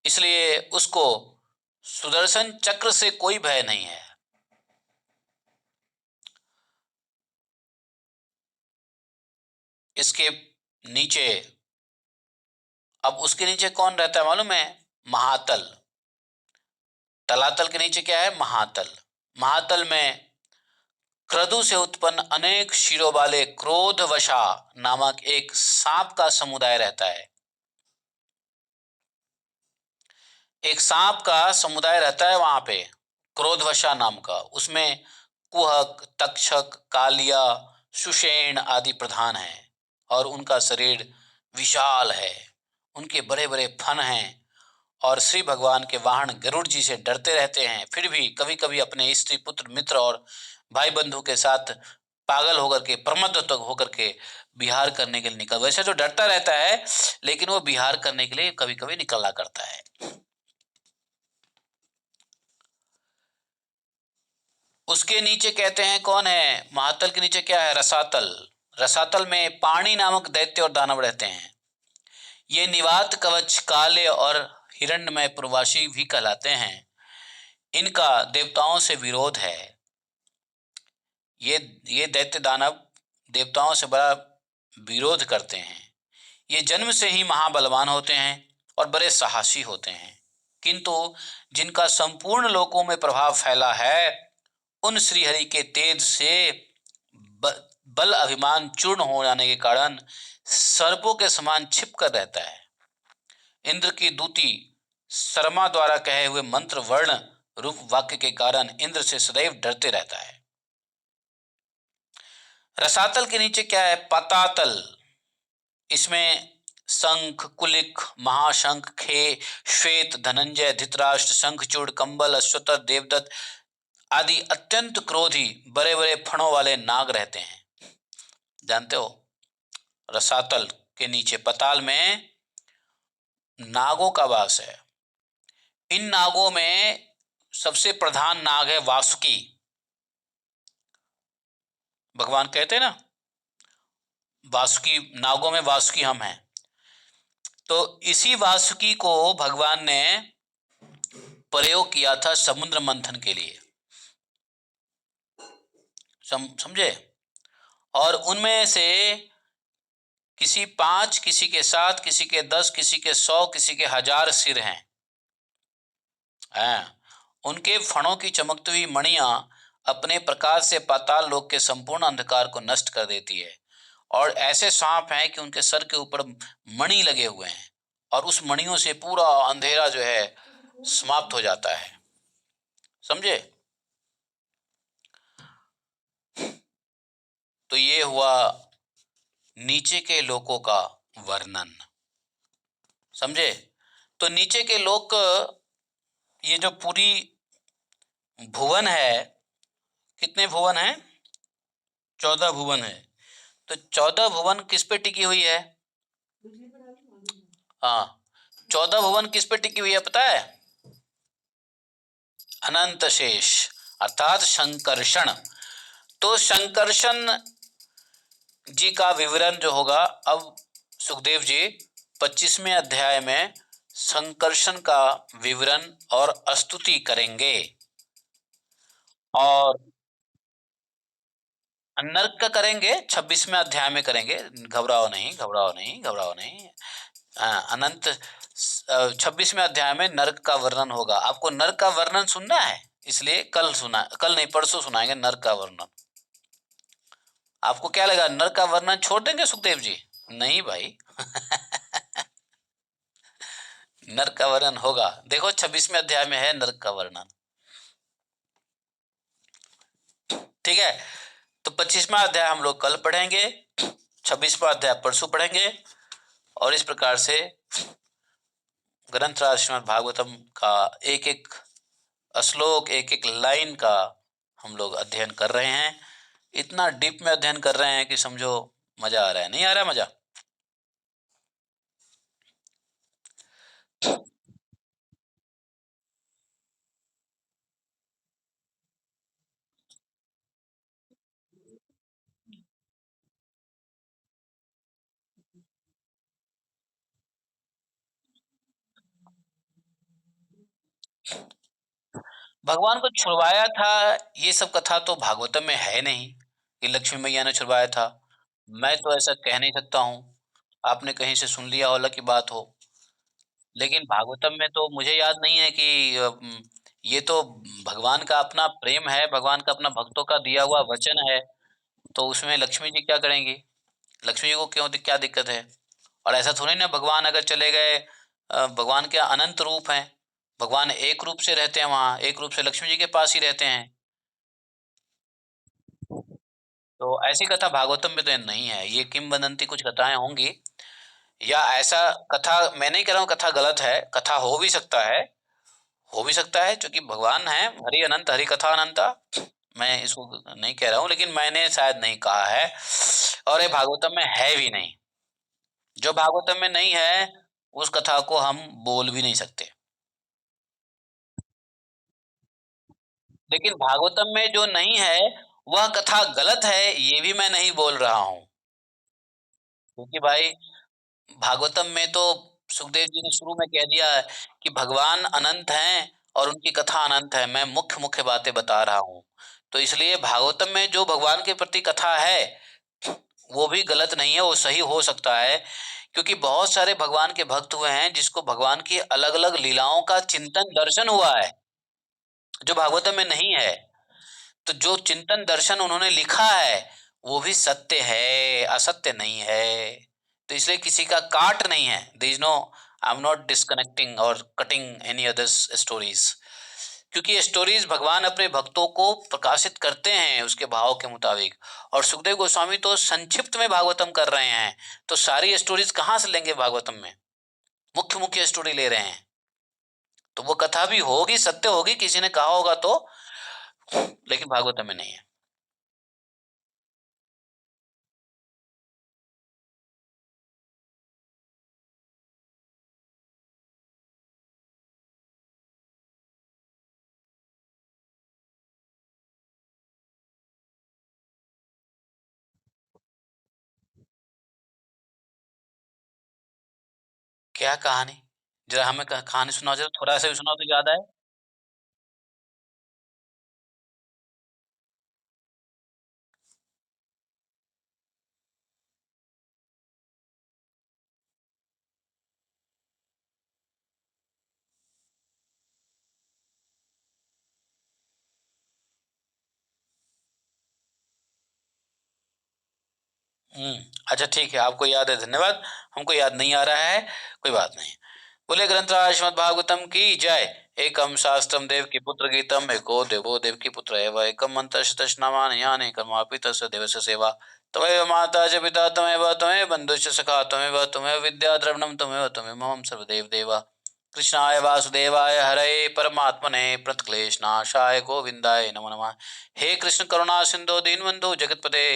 इसलिए उसको सुदर्शन चक्र से कोई भय नहीं है। इसके नीचे, अब उसके नीचे कौन रहता है मालूम है? महातल। तलातल के नीचे क्या है? महातल। महातल में क्रतु से उत्पन्न अनेक शिरों वाले क्रोधवशा नामक एक सांप का समुदाय रहता है। एक सांप का समुदाय रहता है वहां पे, क्रोधवशा नाम का। उसमें कुहक, तक्षक, कालिया, सुषेण आदि प्रधान हैं और उनका शरीर विशाल है। उनके बड़े बड़े फन हैं और श्री भगवान के वाहन गरुड़ जी से डरते रहते हैं। फिर भी कभी कभी अपने स्त्री, पुत्र, मित्र और भाई बंधु के साथ पागल होकर के, प्रमत्त तक होकर के विहार करने के लिए निकल, वैसे तो डरता रहता है लेकिन वो विहार करने के लिए कभी कभी निकला करता है। उसके नीचे कहते हैं कौन है? महातल के नीचे क्या है? रसातल। रसातल में पाणी नामक दैत्य और दानव रहते हैं। ये निवात, कवच, काले और हिरण्यमय प्रवासी भी कहलाते हैं। इनका देवताओं से विरोध है। ये दैत्य दानव देवताओं से बड़ा विरोध करते हैं। ये जन्म से ही महाबलवान होते हैं और बड़े साहसी होते हैं, किंतु जिनका संपूर्ण लोकों में प्रभाव फैला है, उन श्रीहरि के तेज से बल अभिमान चूर्ण हो जाने के कारण सर्पों के समान छिप कर रहता है। इंद्र की दूती शर्मा द्वारा कहे हुए मंत्र वर्ण रूप वाक्य के कारण इंद्र से सदैव डरते रहता है। रसातल के नीचे क्या है? पतातल। इसमें शंख, कुलिक, महाशंख, खे, श्वेत, धनंजय, धृतराष्ट्र, शंखचूड़, कंबल, अश्वतर, देवदत्त आदि अत्यंत क्रोधी बड़े बड़े फणों वाले नाग रहते हैं। जानते हो, रसातल के नीचे पताल में नागों का वास है। इन नागों में सबसे प्रधान नाग है वासुकी। भगवान कहते हैं ना, वासुकी, नागों में वासुकी हम हैं। तो इसी वासुकी को भगवान ने प्रयोग किया था समुद्र मंथन के लिए, समझे? और उनमें से किसी 5, किसी के 7, किसी के 10, किसी के 100, किसी के 1000 सिर हैं। उनके फणों की चमकती हुई मणियां अपने प्रकाश से पाताल लोक के संपूर्ण अंधकार को नष्ट कर देती है। और ऐसे सांप हैं कि उनके सर के ऊपर मणि लगे हुए हैं और उस मणियों से पूरा अंधेरा जो है समाप्त हो जाता है। समझे? तो ये हुआ नीचे के लोकों का वर्णन। समझे? तो नीचे के लोक, ये जो पूरी भुवन है, कितने भुवन है? 14 भुवन है। तो 14 भुवन किस पे टिकी हुई है? हाँ, 14 भुवन किस पे टिकी हुई है पता है? अनंत शेष अर्थात शंकर्षण। तो शंकर्षण जी का विवरण जो होगा, अब सुखदेव जी 25वें अध्याय में शंकर्षण का विवरण और स्तुति करेंगे। और नर्क का करेंगे 26वें अध्याय में करेंगे। घबराओ नहीं, घबराओ नहीं, घबराओ नहीं। अनंत 26वें अध्याय में नर्क का वर्णन होगा। आपको नर्क का वर्णन सुनना है, इसलिए कल नहीं परसों सुनाएंगे नर्क का वर्णन। आपको क्या लगा नर्क का वर्णन छोड़ देंगे सुखदेव जी? नहीं भाई। नर्क का वर्णन होगा। देखो 26वें अध्याय में है नर्क का वर्णन। ठीक है, तो 25वां अध्याय हम लोग कल पढ़ेंगे, 26वां अध्याय परसों पढ़ेंगे। और इस प्रकार से ग्रंथराज श्रीमद् भागवतम का एक एक श्लोक, एक एक लाइन का हम लोग अध्ययन कर रहे हैं। इतना डीप में अध्ययन कर रहे हैं कि समझो मजा आ रहा है। नहीं आ रहा मजा? भगवान को छुड़वाया था, ये सब कथा तो भागवतम में है नहीं कि लक्ष्मी मैया ने छुड़वाया था। मैं तो ऐसा कह नहीं सकता हूँ, आपने कहीं से सुन लिया होला की बात हो। लेकिन भागवतम में तो मुझे याद नहीं है कि ये तो भगवान का अपना प्रेम है, भगवान का अपना भक्तों का दिया हुआ वचन है, तो उसमें लक्ष्मी जी क्या करेंगी? लक्ष्मी जी को क्यों क्या दिक्कत है? और ऐसा थोड़ी ना भगवान अगर चले गए, भगवान के अनंत रूप हैं, भगवान एक रूप से रहते हैं वहां, एक रूप से लक्ष्मी जी के पास ही रहते हैं। तो ऐसी कथा भागवतम में तो नहीं है, ये किंवदंती कुछ कथाएं होंगी, या ऐसा कथा, मैं नहीं कह रहा हूँ कथा गलत है, कथा हो भी सकता है, हो भी सकता है, क्योंकि भगवान है हरि अनंत, हरि कथा अनंता। मैं इसको नहीं कह रहा हूँ, लेकिन मैंने शायद नहीं कहा है, और ये भागवतम में है भी नहीं। जो भागवतम में नहीं है उस कथा को हम बोल भी नहीं सकते। लेकिन भागवतम में जो नहीं है वह कथा गलत है, ये भी मैं नहीं बोल रहा हूं, क्योंकि भाई भागवतम में तो सुखदेव जी ने शुरू में कह दिया है कि भगवान अनंत हैं और उनकी कथा अनंत है, मैं मुख्य मुख्य बातें बता रहा हूं। तो इसलिए भागवतम में जो भगवान के प्रति कथा है वो भी गलत नहीं है, वो सही हो सकता है, क्योंकि बहुत सारे भगवान के भक्त हुए हैं जिसको भगवान की अलग अलग लीलाओं का चिंतन दर्शन हुआ है, जो भागवतम में नहीं है। तो जो चिंतन दर्शन उन्होंने लिखा है वो भी सत्य है, असत्य नहीं है। तो इसलिए किसी का काट नहीं है, there is no, I am not disconnecting और कटिंग एनी अदर्स स्टोरीज, क्योंकि ये स्टोरीज भगवान अपने भक्तों को प्रकाशित करते हैं उसके भाव के मुताबिक। और सुखदेव गोस्वामी तो संक्षिप्त में भागवतम कर रहे हैं, तो सारी स्टोरीज कहाँ से लेंगे भागवतम में? मुख्य मुख्य स्टोरी ले रहे हैं, तो वो कथा भी होगी, सत्य होगी, किसी ने कहा होगा तो, लेकिन भागवतम में नहीं है। क्या कहानी? जरा हमें कहानी सुनाओ, जरा थोड़ा सा भी सुनाओ तो याद आए। अच्छा ठीक है, आपको याद है, धन्यवाद। हमको याद नहीं आ रहा है, कोई बात नहीं। बोले ग्रंथराज श्रीमद् भागवतम की जय। एकम शास्त्रम देव की पुत्र गीतम, एको देवो देव की पुत्र एव, एकम मंत्र शतश्नामानि यानि कर्मापि तस्य देवस्य सेवा। त्वमेव माता च पिता त्वमेव, त्वमेव बन्धुश्च सखा त्वमेव, त्वमेव विद्या द्रविणं त्वमेव, त्वमेव मम सर्वदेव देव। कृष्णाय वासुदेवाय हरये परमात्मने प्रणतक्लेशनाशाय गोविन्दाय नमो नमः। हे कृष्ण करुणा सिंधु दीनबंधु जगतपते,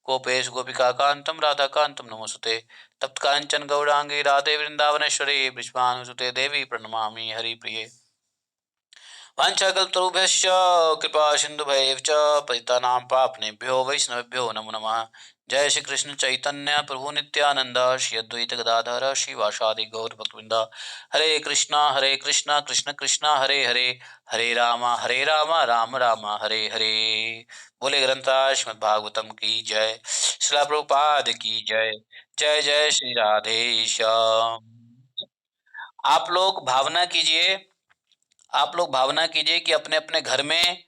गोपेश गोपिका कांतम राधा कांतम नमोस्तुते। तप्त कांचन गौरांगी राधे वृंदावनेश्वरी, वृषभानुसुते देवी प्रणमामि हरिप्रिये। वाञ्छाकल्पतरुभ्यश्च कृपा सिन्धुभैव च पतितानां पावनेभ्यो वैष्णवेभ्यो नमो नमः। जय श्री कृष्ण चैतन्य प्रभु नित्यानंद, श्री अद्वैत गदाधर श्रीवासादि गौर भक्तवृंद। हरे कृष्णा कृष्ण कृष्ण हरे हरे, हरे राम राम राम हरे हरे। बोले ग्रंथराज श्रीमद् भागवतम की जय। श्रील प्रभुपाद की जय। जय जय श्री राधे श्याम। आप लोग भावना कीजिए, आप लोग भावना कीजिए कि अपने अपने घर में